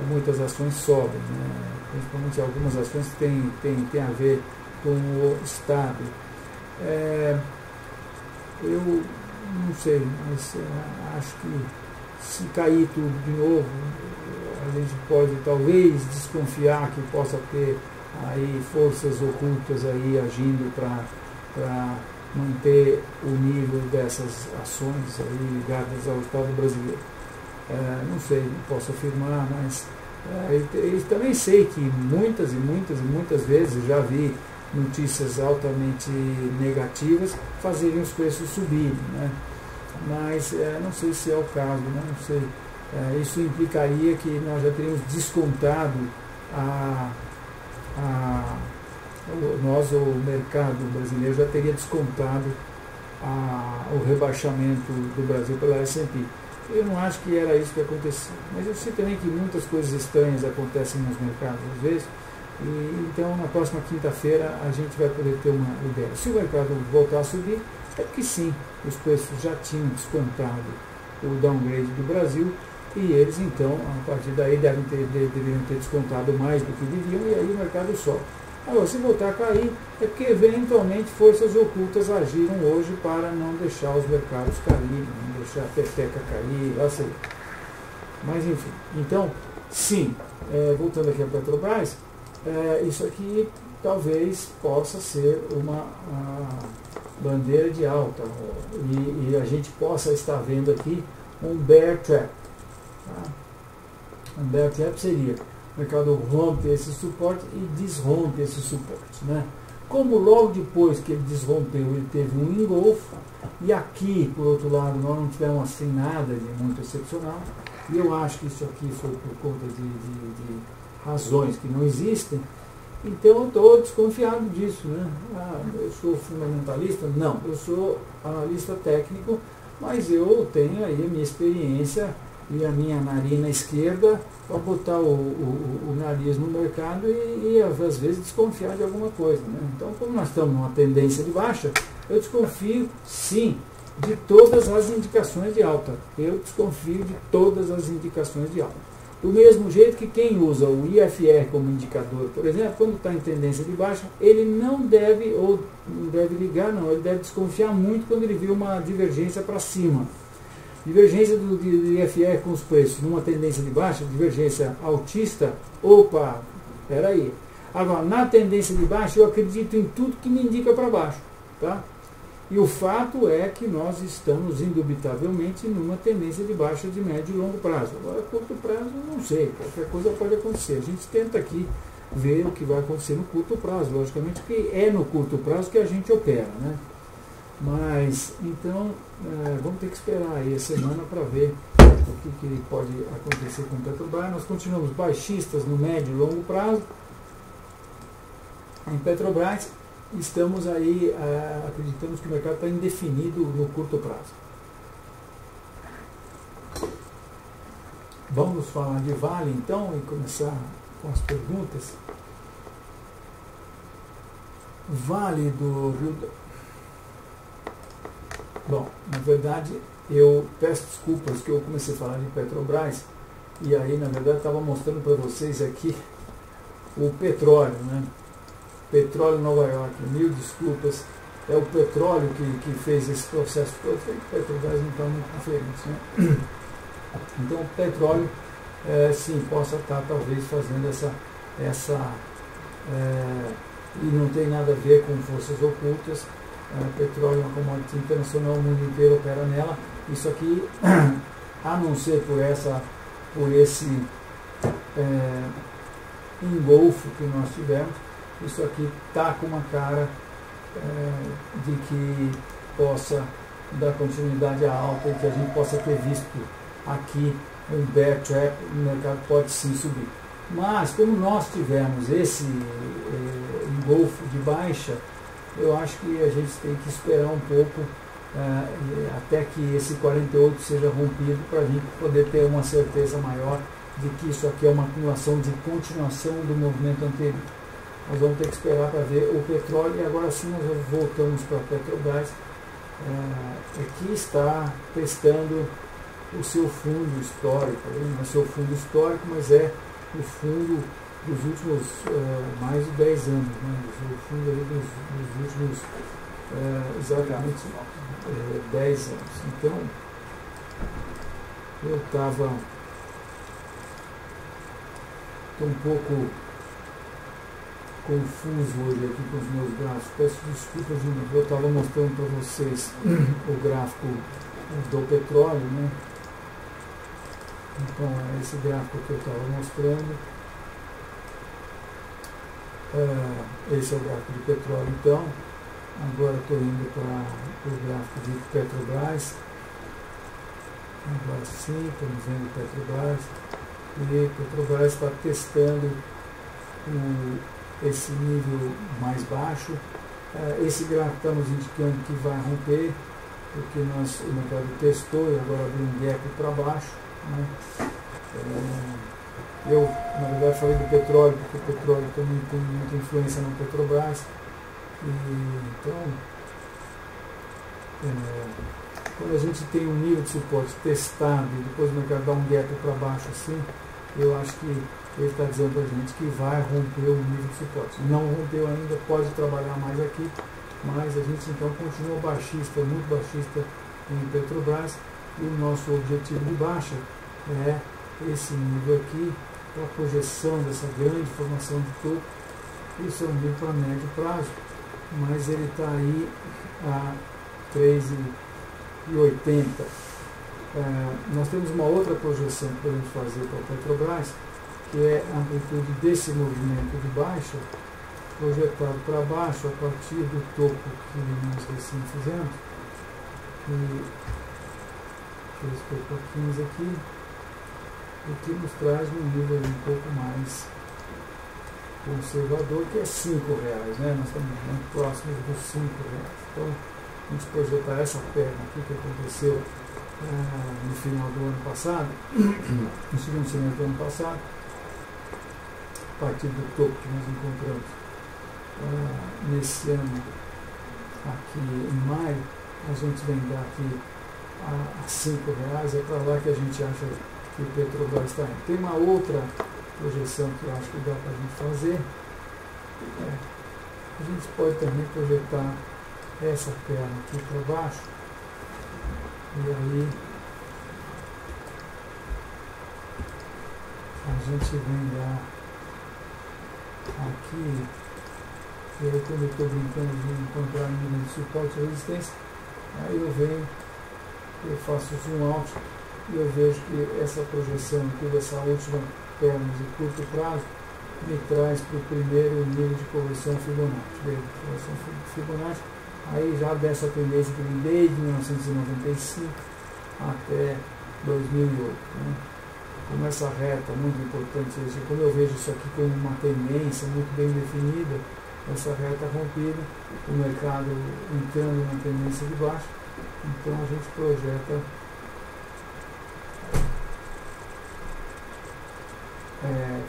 muitas ações sobem, né? Principalmente algumas ações que têm a ver com o Estado. Eu não sei, mas acho que se cair tudo de novo, a gente pode talvez desconfiar que possa ter aí forças ocultas aí agindo para manter o nível dessas ações aí ligadas ao Estado brasileiro. Não sei, não posso afirmar, mas eu também sei que muitas vezes já vi notícias altamente negativas fazerem os preços subirem, né? Mas não sei se é o caso, né? Não sei. Isso implicaria que nós já teríamos descontado o mercado brasileiro já teria descontado o rebaixamento do Brasil pela S&P. Eu não acho que era isso que acontecia, mas eu sei também que muitas coisas estranhas acontecem nos mercados às vezes, e então na próxima quinta-feira a gente vai poder ter uma ideia. Se o mercado voltar a subir, é porque sim, os preços já tinham descontado o downgrade do Brasil, e eles então, a partir daí, deveriam ter descontado mais do que deviam, e aí o mercado sobe. Agora, se voltar a cair, é porque eventualmente forças ocultas agiram hoje para não deixar os mercados caírem, não deixar a peteca cair, lá sei. Mas enfim, então, sim, voltando aqui a Petrobras, isso aqui talvez possa ser uma bandeira de alta, e a gente possa estar vendo aqui um bear trap. Tá? Um bear trap seria o mercado rompe esse suporte e desrompe esse suporte, né? Como logo depois que ele desrompeu, ele teve um engolfo, e aqui, por outro lado, nós não tivemos assim nada de muito excepcional, e eu acho que isso aqui foi por conta de razões que não existem, então eu estou desconfiado disso, né? Eu sou fundamentalista? Não, eu sou analista técnico, mas eu tenho aí a minha experiência e a minha narina esquerda para botar o nariz no mercado e às vezes desconfiar de alguma coisa, né? Então, como nós estamos numa tendência de baixa, eu desconfio sim de todas as indicações de alta. Eu desconfio de todas as indicações de alta. Do mesmo jeito que quem usa o IFR como indicador, por exemplo, quando está em tendência de baixa, ele não deve, ou não deve ligar, não, ele deve desconfiar muito quando ele vê uma divergência para cima. Divergência do IFR com os preços numa tendência de baixa, divergência altista, opa, peraí. Agora, na tendência de baixa, eu acredito em tudo que me indica para baixo, tá? E o fato é que nós estamos, indubitavelmente, numa tendência de baixa de médio e longo prazo. Agora, curto prazo, não sei, qualquer coisa pode acontecer. A gente tenta aqui ver o que vai acontecer no curto prazo, logicamente, porque é no curto prazo que a gente opera, né? Mas, então, vamos ter que esperar aí a semana para ver o que pode acontecer com o Petrobras. Nós continuamos baixistas no médio e longo prazo. Em Petrobras, estamos aí, acreditamos que o mercado está indefinido no curto prazo. Vamos falar de Vale, então, e começar com as perguntas. Vale do Rio... Bom, na verdade, eu peço desculpas que eu comecei a falar de Petrobras, e aí, na verdade, estava mostrando para vocês aqui o petróleo, né? Petróleo Nova York, mil desculpas, é o petróleo que fez esse processo todo, o Petrobras não está muito diferente, né? Então, o petróleo, sim, possa estar talvez fazendo e não tem nada a ver com forças ocultas. Petróleo é uma commodity internacional, o mundo inteiro opera nela. Isso aqui, a não ser por esse engolfo que nós tivemos, isso aqui está com uma cara de que possa dar continuidade à alta e que a gente possa ter visto aqui um bear trap, o mercado pode sim subir. Mas, como nós tivemos esse engolfo de baixa, eu acho que a gente tem que esperar um pouco até que esse 48 seja rompido, para a gente poder ter uma certeza maior de que isso aqui é uma acumulação de continuação do movimento anterior. Nós vamos ter que esperar para ver o petróleo, e agora sim nós voltamos para a Petrobras, que está testando o seu fundo histórico. Não é seu fundo histórico, mas é o fundo dos últimos mais de 10 anos, né? O fundo ali dos últimos exatamente 10 anos. Então, eu estava um pouco confuso hoje aqui com os meus gráficos. Peço desculpas de novo. Eu estava mostrando para vocês o gráfico do petróleo, né? Então é esse gráfico que eu estava mostrando. Esse é o gráfico de petróleo, então. Agora estou indo para o gráfico de Petrobras. Agora sim, estamos vendo Petrobras. E Petrobras está testando esse nível mais baixo. Esse gráfico está nos indicando que vai romper, porque o mercado testou e agora abriu um gap para baixo, né? Eu, na verdade, falei do petróleo, porque o petróleo também tem muita influência na Petrobras. Então, quando a gente tem um nível de suporte testado e depois o mercado dá um gap para baixo assim, eu acho que ele está dizendo para a gente que vai romper o nível de suporte. Não rompeu ainda, pode trabalhar mais aqui, mas a gente então continua baixista, muito baixista em Petrobras, e o nosso objetivo de baixa é esse nível aqui, para a projeção dessa grande formação de topo. Isso é um nível para médio prazo, mas ele está aí a 3,80. Nós temos uma outra projeção que podemos fazer para a Petrobras, que é a amplitude desse movimento de baixa, projetado para baixo a partir do topo que nós recém fizemos, que fez topo 15 aqui, o que nos traz um nível um pouco mais conservador, que é R$5, né? Nós estamos muito próximos dos R$5. Então, a gente projetar essa perna aqui que aconteceu no final do ano passado, no segundo semestre do ano passado, a partir do topo que nós encontramos nesse ano, aqui em maio, a gente vem daqui a R$5, é para lá que a gente acha que o Petrobras está indo. Tem uma outra projeção que eu acho que dá para a gente fazer. A gente pode também projetar essa perna aqui para baixo, e aí a gente vem dar aqui, e aí quando eu estou brincando de encontrar nível de suporte e resistência, aí eu venho, eu faço zoom out e eu vejo que essa projeção aqui dessa última perna de curto prazo me traz para o primeiro nível de correção Fibonacci. Correção Fibonacci, aí já dessa tendência que vem desde 1995 até 2008. Né? Como essa reta muito importante, quando eu vejo isso aqui como uma tendência muito bem definida, essa reta rompida, o mercado entrando na tendência de baixo, então a gente projeta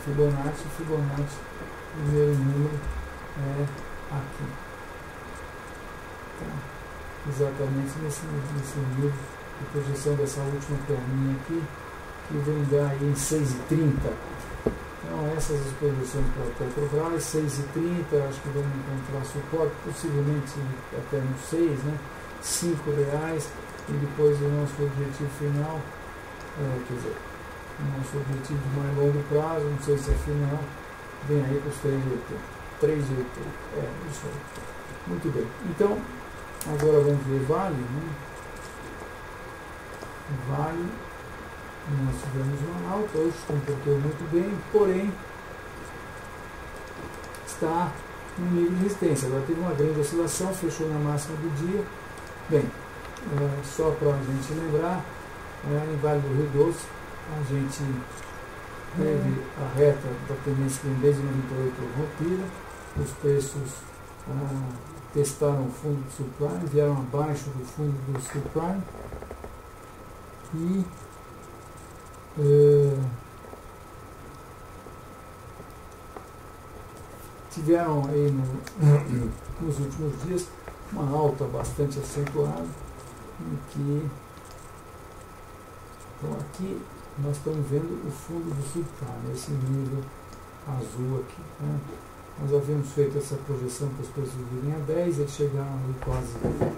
Fibonacci, o primeiro número é aqui. Então, exatamente nesse nível de projeção dessa última perninha aqui, que vem dar aí em 6,30. Então essas as projeções para a Petrobras, 6,30, acho que vamos encontrar suporte, possivelmente até no 6, né? R$5, e depois o nosso objetivo final, quer dizer, o nosso objetivo de mais longo prazo, não sei se é final, vem aí para os 3,80. Isso aí. Muito bem. Então, agora vamos ver Vale, né? Vale, nós tivemos uma alta, hoje se comportou muito bem, porém está no nível de resistência. Agora teve uma grande oscilação, fechou na máxima do dia. Bem, só para a gente lembrar, em Vale do Rio Doce, a gente teve a reta da tendência que vem desde 98 rompida, os preços testaram o fundo do subprime, vieram abaixo do fundo do subprime e tiveram aí nos últimos dias uma alta bastante acentuada, em que, então aqui nós estamos vendo o fundo do subprime, esse nível azul aqui, né? Nós havíamos feito essa projeção para os preços virem a 10, eles chegaram ali quase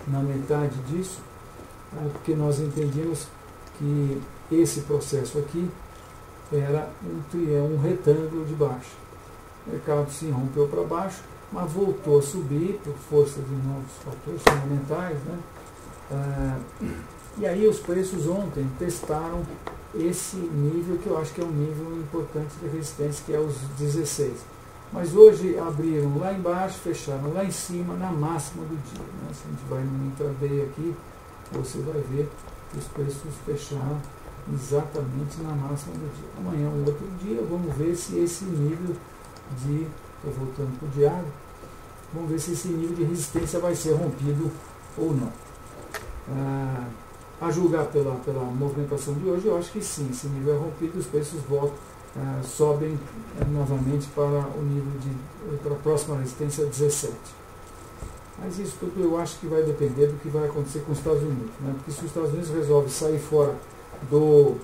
na metade disso, porque nós entendíamos que esse processo aqui era um retângulo de baixa. O mercado se rompeu para baixo, mas voltou a subir por força de novos fatores fundamentais, né? E aí os preços ontem testaram esse nível, que eu acho que é um nível importante de resistência, que é os 16. Mas hoje abriram lá embaixo, fecharam lá em cima, na máxima do dia, né? Se a gente vai no intraday aqui, você vai ver que os preços fecharam exatamente na máxima do dia. Amanhã, um outro dia, vamos ver se esse nível de, estou voltando para o diário, vamos ver se esse nível de resistência vai ser rompido ou não. A julgar pela movimentação de hoje, eu acho que sim, esse nível é rompido, os preços voltam, sobem novamente para o nível para a próxima resistência 17. Mas isso tudo eu acho que vai depender do que vai acontecer com os Estados Unidos, né? Porque se os Estados Unidos resolve sair fora do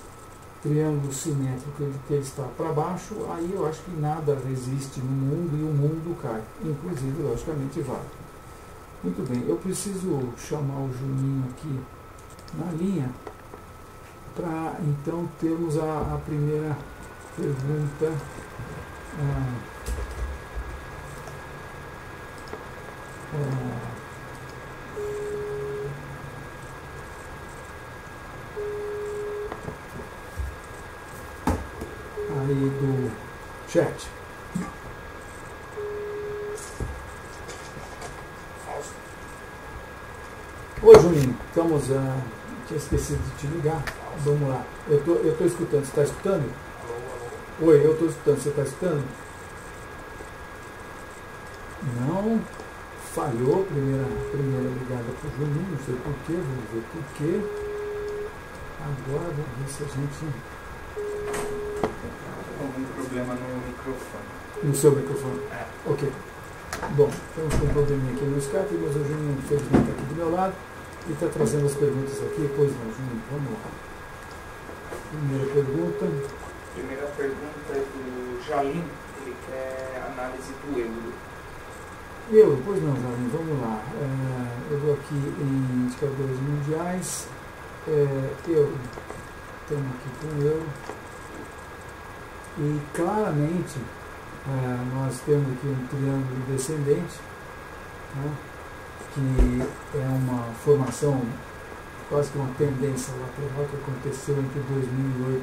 triângulo simétrico que ele está para baixo, aí eu acho que nada resiste no mundo e o mundo cai, inclusive, logicamente, vale. Muito bem, eu preciso chamar o Juninho aqui na linha para então termos a primeira pergunta. Aí do chat. Oi, Juninho, estamos tinha esquecido de te ligar. Vamos lá. Eu tô escutando. Você está escutando? Oi, eu estou escutando. Você está escutando? Não. Falhou. Primeira ligada para o Juninho. Não sei porquê. Vamos ver porquê. Agora vamos ver se a gente... Algum problema no microfone. No seu microfone? Ok. Bom, estamos com um probleminha aqui no Skype, mas o Juninho, infelizmente, está aqui do meu lado e está trazendo as perguntas aqui. Pois não, Juninho, vamos lá. Primeira pergunta. Primeira pergunta é do Jalim, ele quer análise do euro. Euro, pois não, Jalim, vamos lá. Eu vou aqui em indicadores mundiais. Euro, estamos aqui com o euro. E claramente nós temos aqui um triângulo descendente, né, que é uma formação, quase que uma tendência lateral que aconteceu entre 2008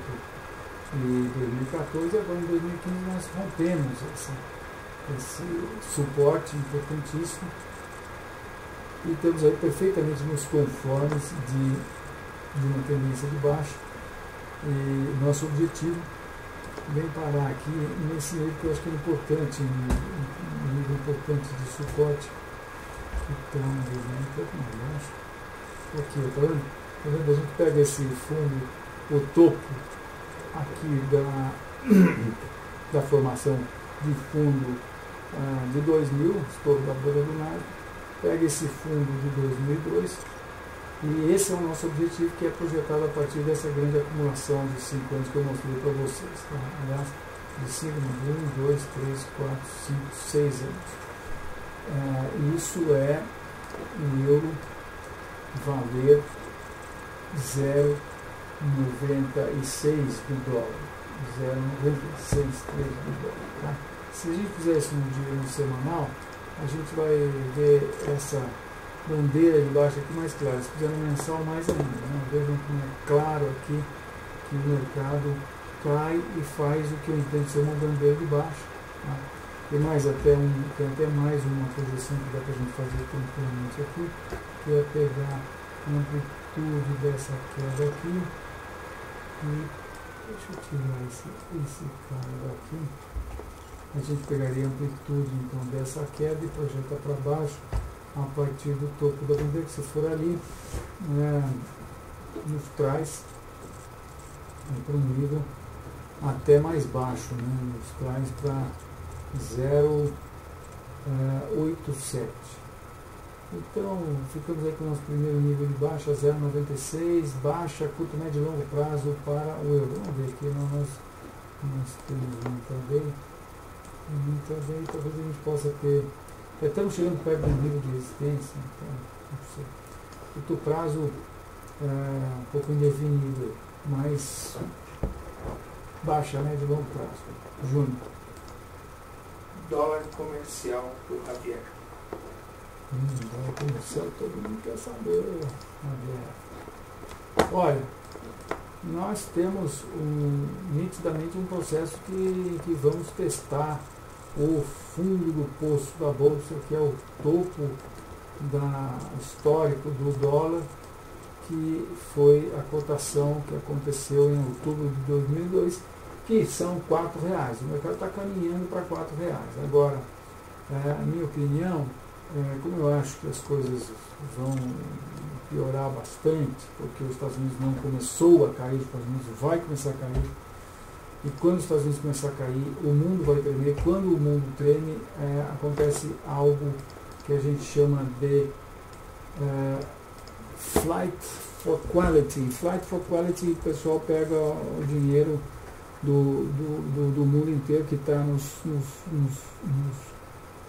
e 2014, e agora em 2015 nós rompemos esse suporte importantíssimo e estamos aí perfeitamente nos conformes de uma tendência de baixa. E nosso objetivo vem parar aqui nesse nível que eu acho que é importante, um nível importante de suporte. Então, um pouco mais baixo. Aqui, tá vendo? Tá vendo? A gente pega esse fundo, o topo aqui da formação de fundo de 2000, estouro da bolha do nada, pega esse fundo de 2002 e esse é o nosso objetivo, que é projetado a partir dessa grande acumulação de 5 anos que eu mostrei para vocês. Tá? Aliás, de 5 anos, 1, 2, 3, 4, 5, 6 anos. Isso é o euro valer 0,96 do dólar. 0,96 do dólar. Tá? Se a gente fizer isso no semanal, a gente vai ver essa bandeira de baixo aqui mais clara. Se fizer no mensal, mais ainda. Né? Vejam como é claro aqui que o mercado cai e faz o que eu entendo ser uma bandeira de baixo. Tá? Tem até mais uma projeção que dá para a gente fazer tranquilamente aqui, que é pegar a amplitude dessa queda aqui e deixa eu tirar esse cara daqui. A gente pegaria a amplitude então dessa queda e projeta para baixo a partir do topo da bandeira, que se for ali, nos traz para um nível até mais baixo, né? Nos traz para 0,87. Então, ficamos aí com o nosso primeiro nível de baixa, 0,96, baixa, curto, médio e longo prazo para o euro. Vamos ver aqui, nós temos um intraday. Talvez a gente possa ter. Estamos chegando perto do nível de resistência, então, não sei. Curto prazo um pouco indefinido, mas baixa, médio e longo prazo. Júnior. Dólar comercial do Javier. Dólar comercial, todo mundo quer saber, Javier. Olha, nós temos nitidamente um processo que vamos testar o fundo do poço da Bolsa, que é o topo histórico do dólar, que foi a cotação que aconteceu em outubro de 2002, que são R$4. O mercado está caminhando para R$4. Agora, a minha opinião, como eu acho que as coisas vão piorar bastante, porque os Estados Unidos não começou a cair, os Estados Unidos vai começar a cair, e quando os Estados Unidos começar a cair, o mundo vai tremer. Quando o mundo treme, acontece algo que a gente chama de flight for quality. Flight for quality, o pessoal pega o dinheiro do mundo inteiro que está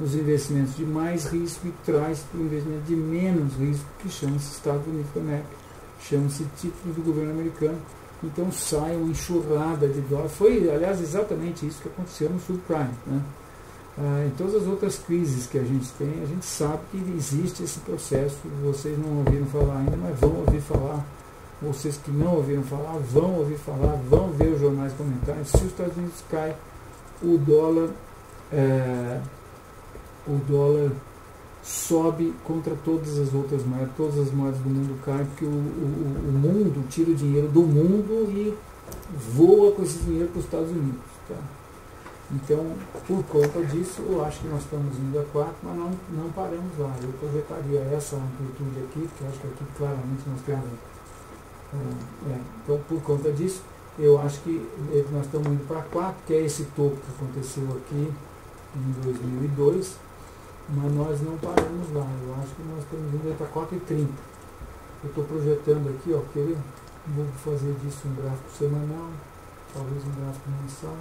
nos investimentos de mais risco e traz para o investimento de menos risco, que chama-se Estados Unidos da América, chama-se título do governo americano. Então sai uma enxurrada de dólar. Foi, aliás, exatamente isso que aconteceu no subprime, né? Em todas as outras crises que a gente tem, a gente sabe que existe esse processo. Vocês não ouviram falar ainda, mas vão ouvir falar. Vocês que não ouviram falar, vão ouvir falar, vão ver os jornais comentários. Se os Estados Unidos cai, o dólar sobe contra todas as outras moedas. Todas as moedas do mundo caem, porque o mundo tira o dinheiro do mundo e voa com esse dinheiro para os Estados Unidos. Tá? Então, por conta disso, eu acho que nós estamos indo a 4, mas não paramos lá. Eu projetaria essa amplitude aqui, porque eu acho que aqui claramente nós temos. Então, por conta disso, eu acho que nós estamos indo para 4, que é esse topo que aconteceu aqui em 2002, mas nós não paramos lá. Eu acho que nós estamos indo para 4,30. Eu estou projetando aqui, ó, vou fazer disso um gráfico semanal, talvez um gráfico mensal.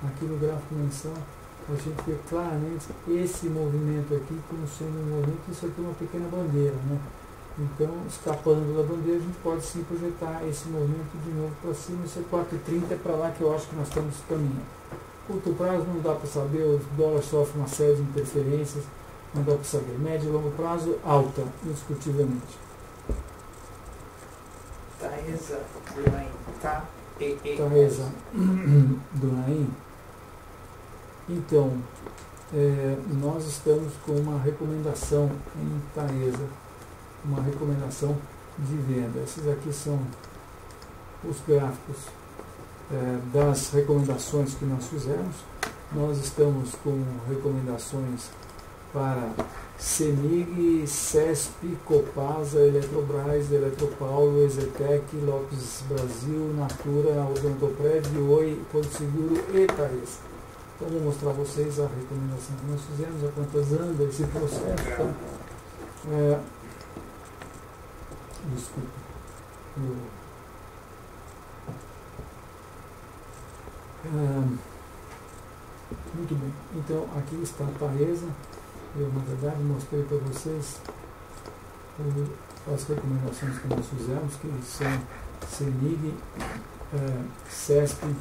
Aqui no gráfico mensal, a gente vê claramente esse movimento aqui como sendo um movimento. Isso aqui é uma pequena bandeira, né? Então, escapando da bandeira, a gente pode sim projetar esse movimento de novo para cima. Esse 4,30 é para lá que eu acho que nós estamos caminhando. Curto prazo não dá para saber, o dólar sofre uma série de interferências, não dá para saber. Médio e longo prazo, alta, indiscutivelmente. Taesa do Naim. Então, nós estamos com uma recomendação em Taesa, uma recomendação de venda. Esses aqui são os gráficos das recomendações que nós fizemos. Nós estamos com recomendações para CEMIG, CESP, Copasa, Eletrobras, Eletropaulo, Exetec, Lopes Brasil, Natura, Odontoprev, Oi, Porto Seguro e Taesa. Então, vou mostrar a vocês a recomendação que nós fizemos, a quantas anda esse processo. Então, desculpa. Muito bem. Então, aqui está a Taesa. Eu, na verdade, mostrei para vocês as recomendações que nós fizemos, que são CEMIG, CESP,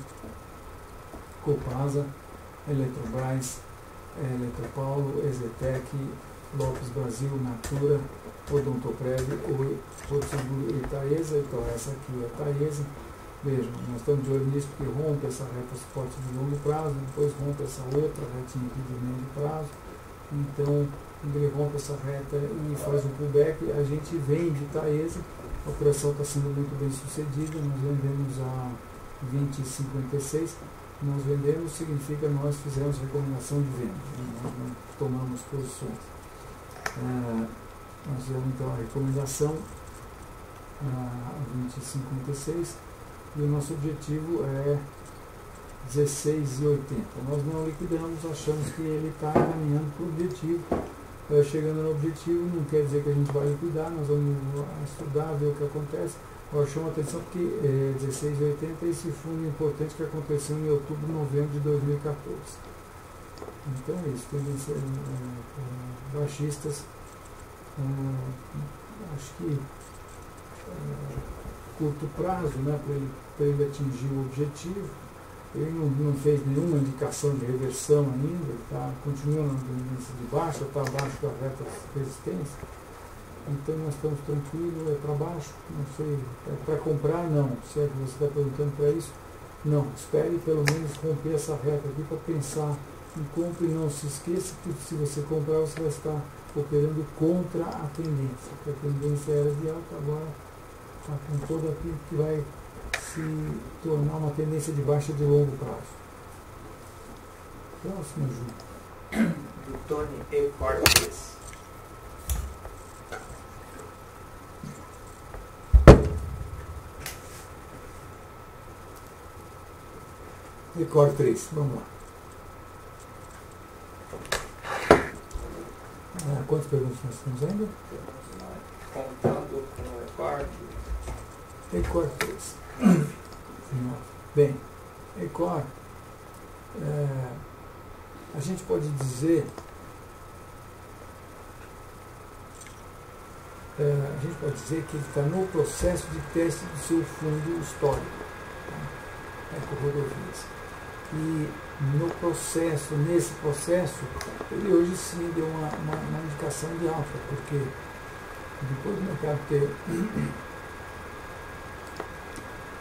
Copasa, Eletrobras, Eletropaulo, Exetec, Lopes Brasil, Natura, Odontoprev, Porto Seguro e Taesa. Então, essa aqui é a Taesa. Vejam, nós estamos de olho nisso, porque rompe essa reta suporte de longo prazo, depois rompe essa outra retinha aqui de médio prazo. Então, quando ele rompe essa reta e faz um pullback, a gente vende Taesa. A operação está sendo muito bem sucedida. Nós vendemos a 20,56. Nós vendemos significa nós fizemos recomendação de venda, nós não tomamos posições. Nós fizemos então a recomendação a 20,56 e o nosso objetivo é 16,80. Nós não liquidamos, achamos que ele está caminhando para o objetivo. Chegando no objetivo não quer dizer que a gente vai liquidar, nós vamos estudar, ver o que acontece. Agora chama a atenção porque 16,80 é esse fundo importante que aconteceu em outubro, novembro de 2014. Então é isso, tendência baixistas, acho que curto prazo, né, para ele atingir o objetivo. Ele não fez nenhuma indicação de reversão ainda, continua na tendência de baixa, está abaixo da reta de resistência. Então nós estamos tranquilos, é para baixo, não sei, é para comprar? Não, se é que você está perguntando para isso, não, espere pelo menos romper essa reta aqui para pensar em compra e não se esqueça que se você comprar você vai estar operando contra a tendência, porque a tendência era de alta, agora está com toda a pinta que vai se tornar uma tendência de baixa de longo prazo. Próximo, Ju. Do Tony E. Cortes. Record 3, vamos lá. Quantas perguntas nós temos ainda? Contando com o Record. Record 3. Bem, Record, a gente pode dizer, que ele está no processo de teste do seu fundo histórico, Eco-Rodovias. E nesse processo, ele hoje sim deu uma indicação de alta, porque depois do mercado ter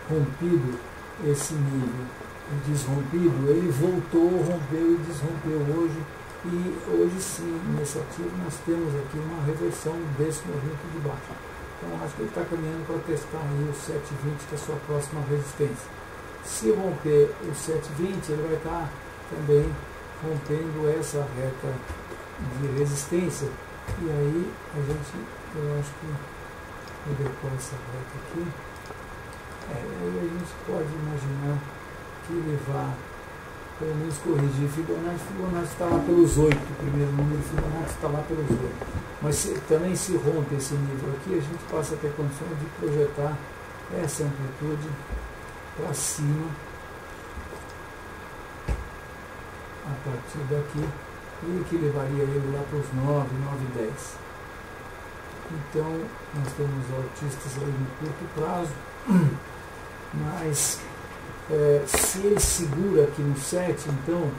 rompido esse nível e desrompido, ele voltou, rompeu e desrompeu hoje, e hoje sim, nesse ativo, nós temos aqui uma reversão desse movimento de baixa. Então acho que ele está caminhando para testar aí o 7,20, que é a sua próxima resistência. Se romper o 7,20, ele vai estar também rompendo essa reta de resistência, e aí eu acho que vou decorar essa reta aqui. Aí a gente pode imaginar que ele vai pelo menos corrigir Fibonacci está lá pelos 8, o primeiro número de Fibonacci está lá pelos 8. Mas também se rompe esse nível aqui, a gente passa a ter condições de projetar essa amplitude para cima a partir daqui, e que levaria ele lá para os 9, 9,10. Então nós temos artistas aí no curto prazo, mas se ele segura aqui no 7, então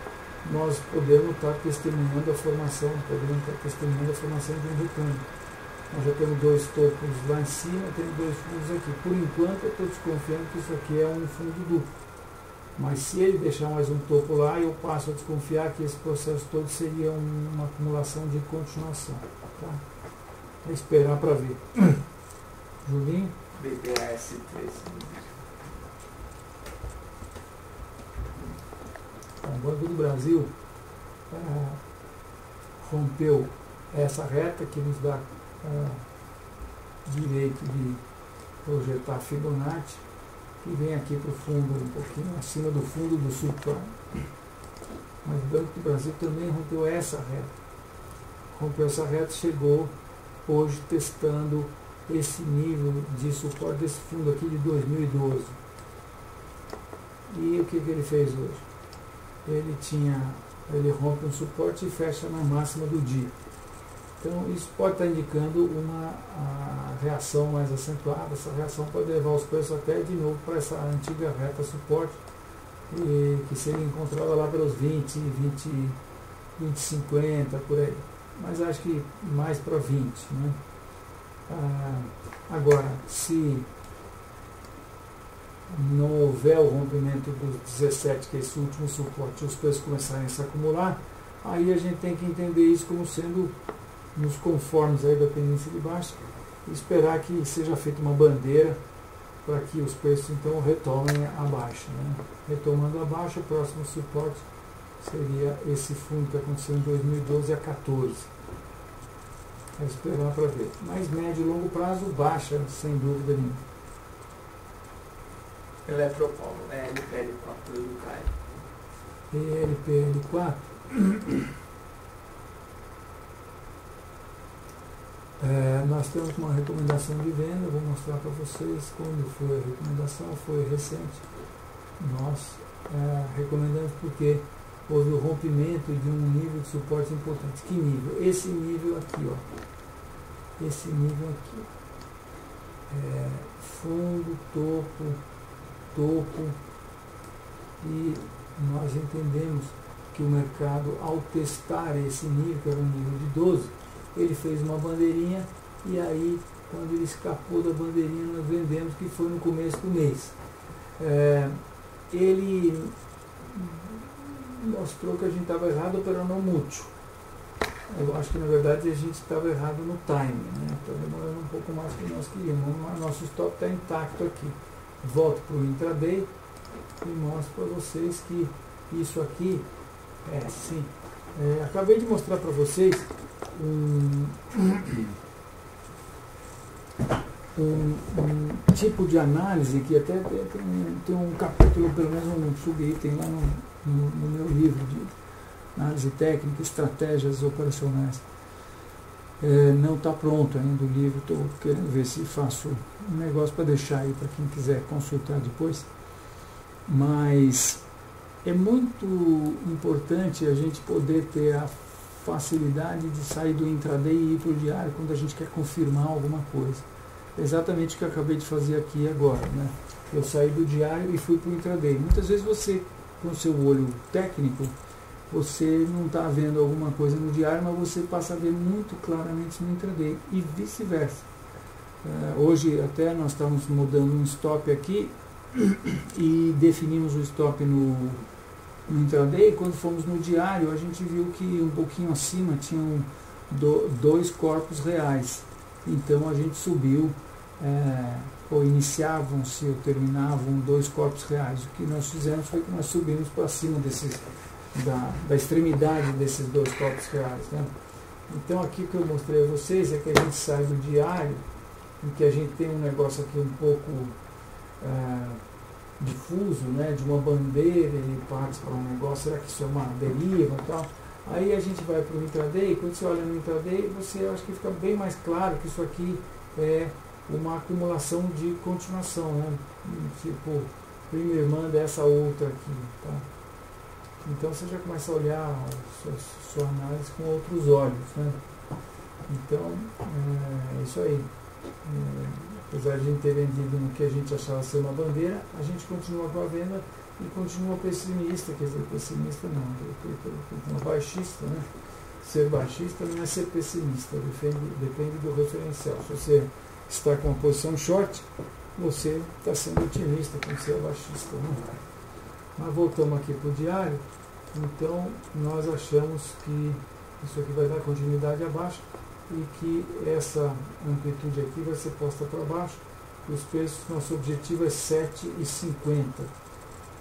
nós podemos estar testemunhando a formação, de um retorno. Nós já temos dois topos lá em cima, temos dois fundos aqui. Por enquanto eu estou desconfiando que isso aqui é um fundo duplo. Mas se ele deixar mais um topo lá, eu passo a desconfiar que esse processo todo seria uma acumulação de continuação. Tá? É esperar para ver. Julinho? BBAS 3. O Banco do Brasil rompeu essa reta que nos dá direito de projetar Fibonacci, que vem aqui para o fundo, um pouquinho acima do fundo do subprime. Mas o Banco do Brasil também rompeu essa reta. Rompeu essa reta, chegou hoje testando esse nível de suporte desse fundo aqui de 2012. E o que ele fez hoje? Ele rompe um suporte e fecha na máxima do dia. Então isso pode estar indicando uma reação mais acentuada. Essa reação pode levar os preços até de novo para essa antiga reta suporte, que seria encontrada lá pelos 20, 50, por aí. Mas acho que mais para 20. Né? Agora, se não houver o rompimento dos 17, que é esse último suporte, e os preços começarem a se acumular, aí a gente tem que entender isso como sendo nos conformes aí da tendência de baixa e esperar que seja feita uma bandeira para que os preços então retomem a baixa. Né? Retomando a baixa, o próximo suporte seria esse fundo que aconteceu em 2012 a 14. É esperar para ver. Mas médio e longo prazo baixa, sem dúvida nenhuma. Eletropolo, LPL4 do Caio. LPL4. Nós temos uma recomendação de venda, vou mostrar para vocês quando foi a recomendação, foi recente. Nós recomendamos porque houve o rompimento de um nível de suporte importante. Que nível? Esse nível aqui, ó. Esse nível aqui. Fundo, topo. E nós entendemos que o mercado, ao testar esse nível, que era um nível de 12, ele fez uma bandeirinha e aí, quando ele escapou da bandeirinha, nós vendemos, que foi no começo do mês. Ele mostrou que a gente estava errado operando mútuo. Eu acho que na verdade a gente estava errado no timing, né? Está demorando um pouco mais do que nós queríamos, mas nosso stop está intacto aqui. Volto para o intraday e mostro para vocês que isso aqui sim. Acabei de mostrar para vocês um tipo de análise que até tem um capítulo, pelo menos um subitem lá no meu livro de análise técnica, estratégias operacionais. Não está pronto ainda o livro, estou querendo ver se faço um negócio para deixar aí para quem quiser consultar depois. Mas é muito importante a gente poder ter a facilidade de sair do intraday e ir para o diário quando a gente quer confirmar alguma coisa. É exatamente o que eu acabei de fazer aqui agora, né? Eu saí do diário e fui para o intraday. Muitas vezes você, com o seu olho técnico, você não está vendo alguma coisa no diário, mas você passa a ver muito claramente no intraday e vice-versa. Hoje até nós estamos mudando um stop aqui e definimos o stop no intraday. Quando fomos no diário, a gente viu que um pouquinho acima tinham 2 corpos reais. Então a gente subiu, ou iniciavam-se ou terminavam 2 corpos reais. O que nós fizemos foi que nós subimos para cima da extremidade desses 2 corpos reais, né? Então aqui que eu mostrei a vocês é que a gente sai do diário, em que a gente tem um negócio aqui um pouco difuso, né, de uma bandeira e parte para um negócio, será que isso é uma deriva e tal? Aí a gente vai para o intraday, quando você olha no intraday, você acha que fica bem mais claro que isso aqui é uma acumulação de continuação, né? Tipo, primeiro manda essa outra aqui, tá? Então você já começa a olhar a sua análise com outros olhos, né? Então, é isso aí. Apesar de a gente ter vendido no que a gente achava ser uma bandeira, a gente continua com a venda e continua pessimista, quer dizer, pessimista não, baixista, né? Ser baixista não é ser pessimista, depende do referencial. Se você está com uma posição short, você está sendo otimista com ser baixista, né? Mas voltamos aqui para o diário, então nós achamos que isso aqui vai dar continuidade abaixo e que essa amplitude aqui vai ser posta para baixo. Os preços, nosso objetivo é 7,50.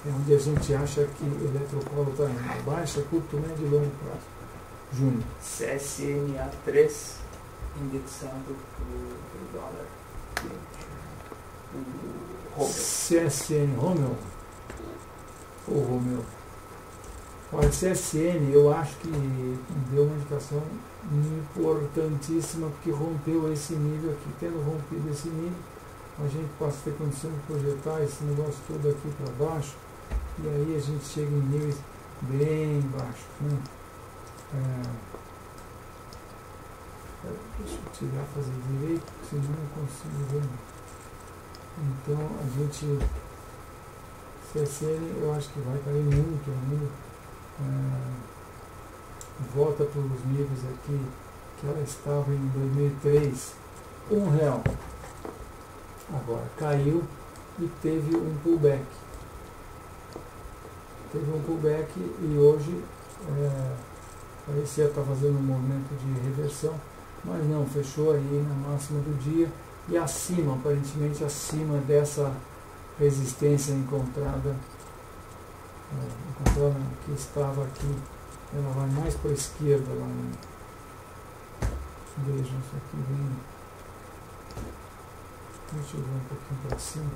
É onde a gente acha que o Eletropolo está indo. Baixa, curto, médio e longo prazo. Júnior. CSNA3 indexado por dólar. O Romeu. CSN Romeu. Ô Romeu. Olha, CSN eu acho que deu uma indicação importantíssima, porque rompeu esse nível aqui. Tendo rompido esse nível, a gente passa a ter condição de projetar esse negócio todo aqui para baixo, e aí a gente chega em níveis bem baixos, né? Deixa eu tirar, fazer direito, senão não consigo ver. Então a gente, CSN eu acho que vai cair muito ainda. Volta para os níveis aqui que ela estava em 2003, R$1. Agora caiu e teve um pullback. E hoje parecia estar fazendo um movimento de reversão, mas não, fechou aí na máxima do dia e acima, aparentemente acima dessa resistência encontrada que estava aqui. Ela vai mais para a esquerda lá Vejam, isso aqui vem. Deixa eu ver um pouquinho para cima.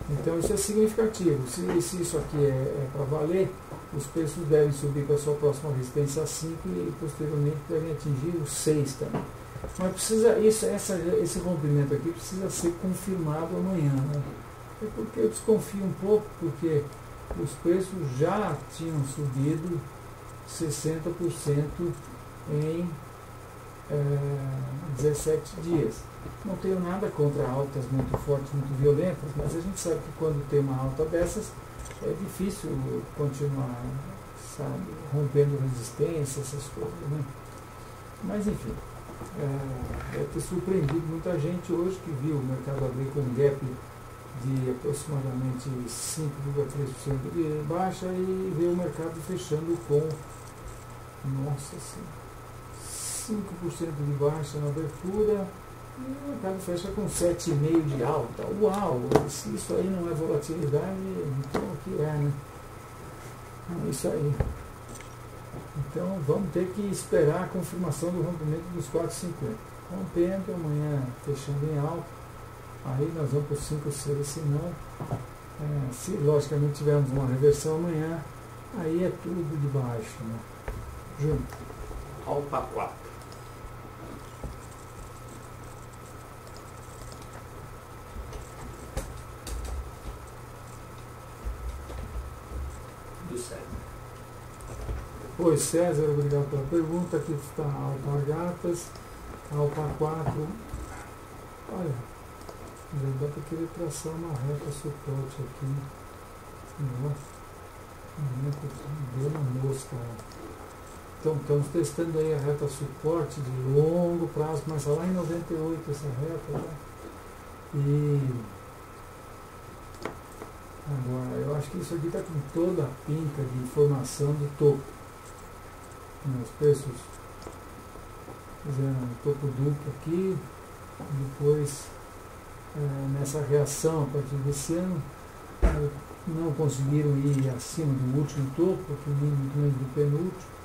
Então isso é significativo. Se isso aqui é para valer, os preços devem subir para a sua próxima resistência a 5 e posteriormente devem atingir o 6 também. Mas precisa, esse rompimento aqui precisa ser confirmado amanhã. Né? É porque eu desconfio um pouco, porque os preços já tinham subido 60% em 17 dias. Não tenho nada contra altas muito fortes, muito violentas, mas a gente sabe que quando tem uma alta dessas, é difícil continuar, sabe, rompendo resistência, essas coisas, né? Mas enfim, deve ter surpreendido muita gente hoje que viu o mercado abrir com um gap de aproximadamente 5,3% de baixa e ver o mercado fechando com, nossa senhora, 5% de baixa na abertura e o mercado fecha com 7,5% de alta. Uau! Se isso aí não é volatilidade, então o que é, né? É isso aí. Então vamos ter que esperar a confirmação do rompimento dos 4,50. Rompendo, amanhã fechando em alta, aí nós vamos para os 5,6, se não, se logicamente tivermos uma reversão amanhã, aí é tudo de baixo, né? Junto. Alpa 4. Do César. Oi César, obrigado pela pergunta. Aqui está a Alpargatas, Alpa 4. Olha, já dá para querer traçar uma reta suporte aqui. Deu uma mosca. Então estamos testando aí a reta suporte de longo prazo, mas lá em 98 essa reta, né? E agora, eu acho que isso aqui está com toda a pinta de formação de topo. Os preços fizeram um topo duplo aqui, depois nessa reação a partir desse ano não conseguiram ir acima do último topo, porque muito menos do penúltimo,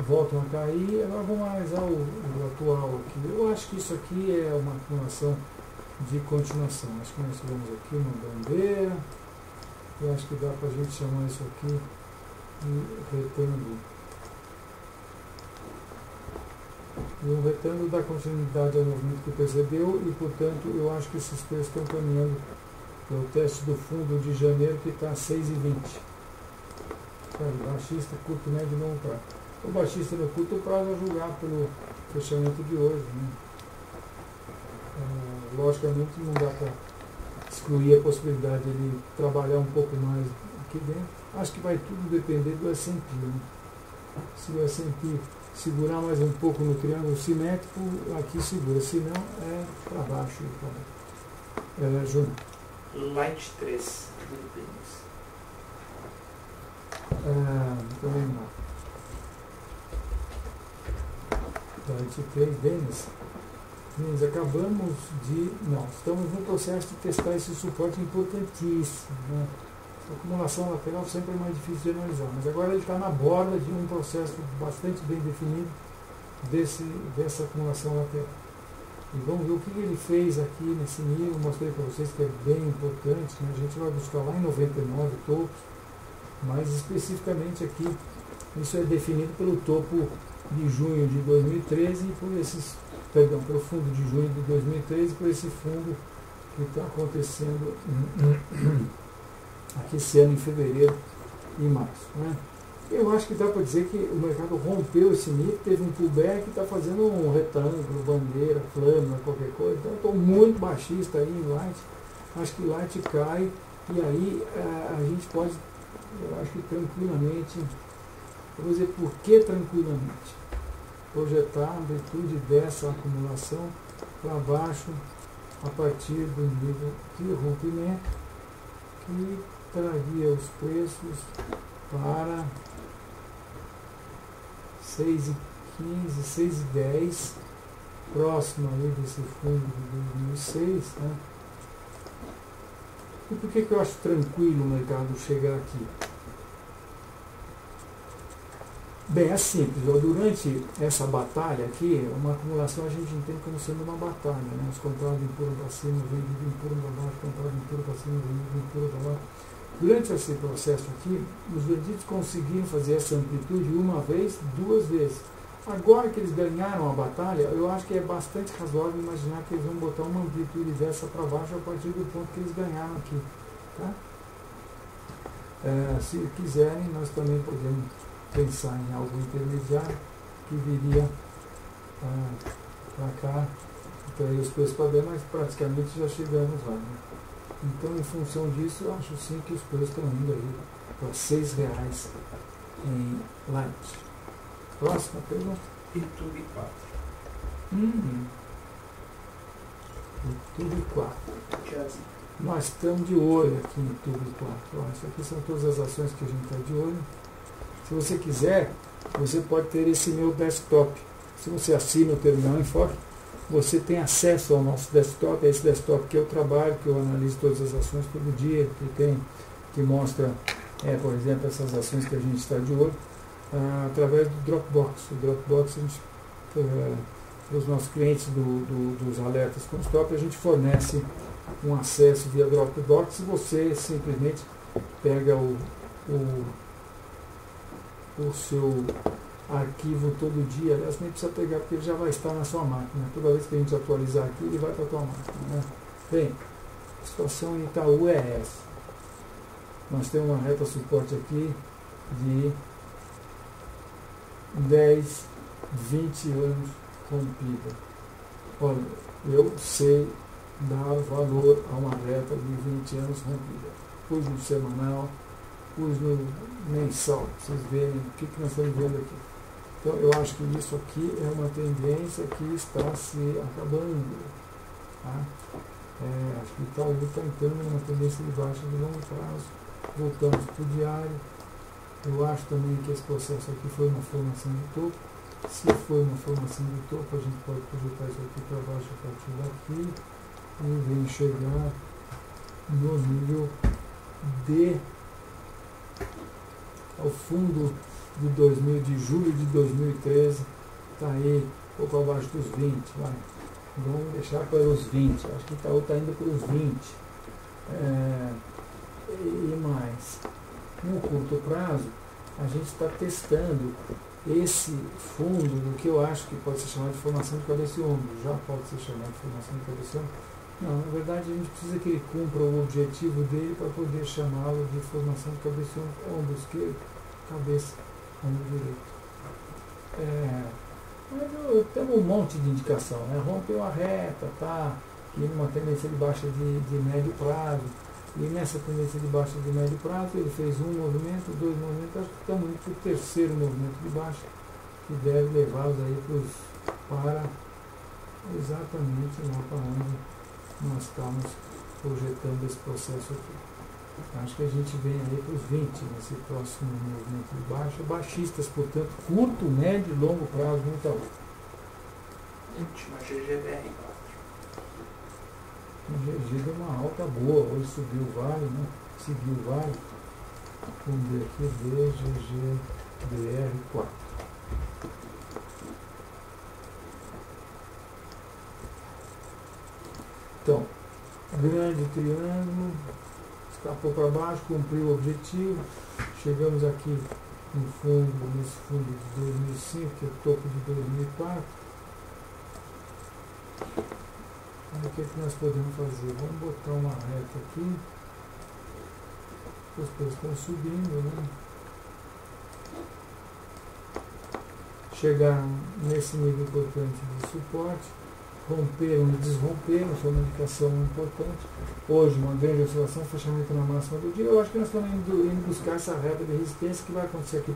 voltam a cair, agora vamos analisar o atual aqui. Eu acho que isso aqui é uma acumulação de continuação. Acho que nós tivemos aqui uma bandeira, eu acho que dá para a gente chamar isso aqui de retângulo. E o retângulo dá continuidade ao movimento que percebeu e, portanto, eu acho que esses preços estão caminhando para o teste do fundo de janeiro, que está a 6,20. Baixista, curto, médio e longo prazo. O baixista no curto prazo é julgar pelo fechamento de hoje, né? Logicamente não dá para excluir a possibilidade de ele trabalhar um pouco mais aqui dentro. Acho que vai tudo depender do S&P, né? Se o S&P segurar mais um pouco no triângulo simétrico, aqui segura, se não é para baixo. Júnior. Light 3 Philippines. Também não. Light 3 Vênus. Acabamos de. Não, estamos no processo de testar esse suporte importantíssimo, né? A acumulação lateral sempre é mais difícil de analisar, mas agora ele está na borda de um processo bastante bem definido dessa acumulação lateral. E vamos ver o que ele fez aqui nesse nível. Mostrei para vocês que é bem importante, né? A gente vai buscar lá em 99 topos, mas especificamente aqui, isso é definido pelo topo de junho de 2013 e pelo fundo de junho de 2013, por esse fundo que está acontecendo aqui esse ano em fevereiro e março, né? Eu acho que dá para dizer que o mercado rompeu esse nível, teve um pullback, está fazendo um retângulo, bandeira, flâmula, qualquer coisa. Então eu estou muito baixista aí em Light, acho que Light cai e aí a gente pode, eu acho que tranquilamente, eu vou dizer por que tranquilamente, projetar a amplitude dessa acumulação para baixo a partir do nível de rompimento que traria os preços para 6,15, 6,10, próximo aí desse fundo de 2006, né? E por que eu acho tranquilo o mercado chegar aqui? Bem, é simples. Durante essa batalha aqui, uma acumulação a gente entende como sendo uma batalha, né? Os contratos empurram para cima, empurram para baixo, contratos empurram para cima, empurram para baixo. Durante esse processo aqui, os vendidos conseguiram fazer essa amplitude uma vez, duas vezes. Agora que eles ganharam a batalha, eu acho que é bastante razoável imaginar que eles vão botar uma amplitude dessa para baixo a partir do ponto que eles ganharam aqui. Tá? Se quiserem, nós também podemos pensar em algo intermediário que viria para cá, trair os preços para bem, mas praticamente já chegamos lá. Né? Então, em função disso, eu acho sim que os preços estão indo aí para R$6 em light. Próxima pergunta. YouTube 4. YouTube 4. Nós estamos de olho aqui no YouTube 4. Isso aqui são todas as ações que a gente está de olho. Se você quiser, você pode ter esse meu desktop. Se você assina o Terminal Enfoque, você tem acesso ao nosso desktop, a esse desktop que eu trabalho, que eu analiso todas as ações todo dia, que mostra, por exemplo, essas ações que a gente está de olho, através do Dropbox. O Dropbox, a gente, para os nossos clientes dos alertas com stop, a gente fornece um acesso via Dropbox e você simplesmente pega o seu arquivo todo dia. Aliás, nem precisa pegar porque ele já vai estar na sua máquina. Toda vez que a gente atualizar aqui, ele vai para a tua máquina. Né? Bem, a situação em Itaú é essa. Nós temos uma reta suporte aqui de 10, 20 anos rompida. Olha, eu sei dar valor a uma reta de 20 anos rompida. Pus no semanal, pus no mensal, vocês verem o que nós estamos vendo aqui. Então, eu acho que isso aqui é uma tendência que está se acabando. Tá? Acho que está entrando numa tendência de baixa de longo prazo. Voltamos para o diário. Eu acho também que esse processo aqui foi uma formação de topo. Se foi uma formação de topo, a gente pode projetar isso aqui para baixo a partir daqui e vem chegar no nível ao fundo de julho de 2013, está aí um pouco abaixo dos 20, vai. Vamos deixar para os 20, acho que Itaú está indo para os 20. E mais, no curto prazo, a gente está testando esse fundo do que eu acho que pode ser chamado de formação de cabeça e ombro. Já pode ser chamado de formação de cabeça e ombro? Não, na verdade a gente precisa que ele cumpra o objetivo dele para poder chamá-lo de formação de cabeça e ombro esquerdo, cabeça, ombro direito. Mas temos um monte de indicação, né? Rompeu a reta, tá? E numa tendência de baixa de médio prazo. E nessa tendência de baixa de médio prazo, ele fez um movimento, dois movimentos, acho que estamos indo para o terceiro movimento de baixa, que deve levá-los aí para exatamente lá para onde nós estamos projetando esse processo aqui. Acho que a gente vem aí para os 20 nesse próximo movimento de baixa, baixistas, portanto, curto, médio e longo prazo no Itaú. Última GGBR4. O GG deu uma alta boa, hoje subiu o vale, né? Seguiu o vale. Vamos ver aqui, GGBR4. Então, grande triângulo, escapou para baixo, cumpriu o objetivo. Chegamos aqui nesse fundo de 2005, que é o topo de 2004. Aí, o que nós podemos fazer? Vamos botar uma reta aqui. As coisas estão subindo, né? Chegaram nesse nível importante de suporte, romperam e desromperam, foi uma indicação importante. Hoje, uma grande oscilação, fechamento na máxima do dia. Eu acho que nós estamos indo buscar essa reta de resistência que vai acontecer aqui.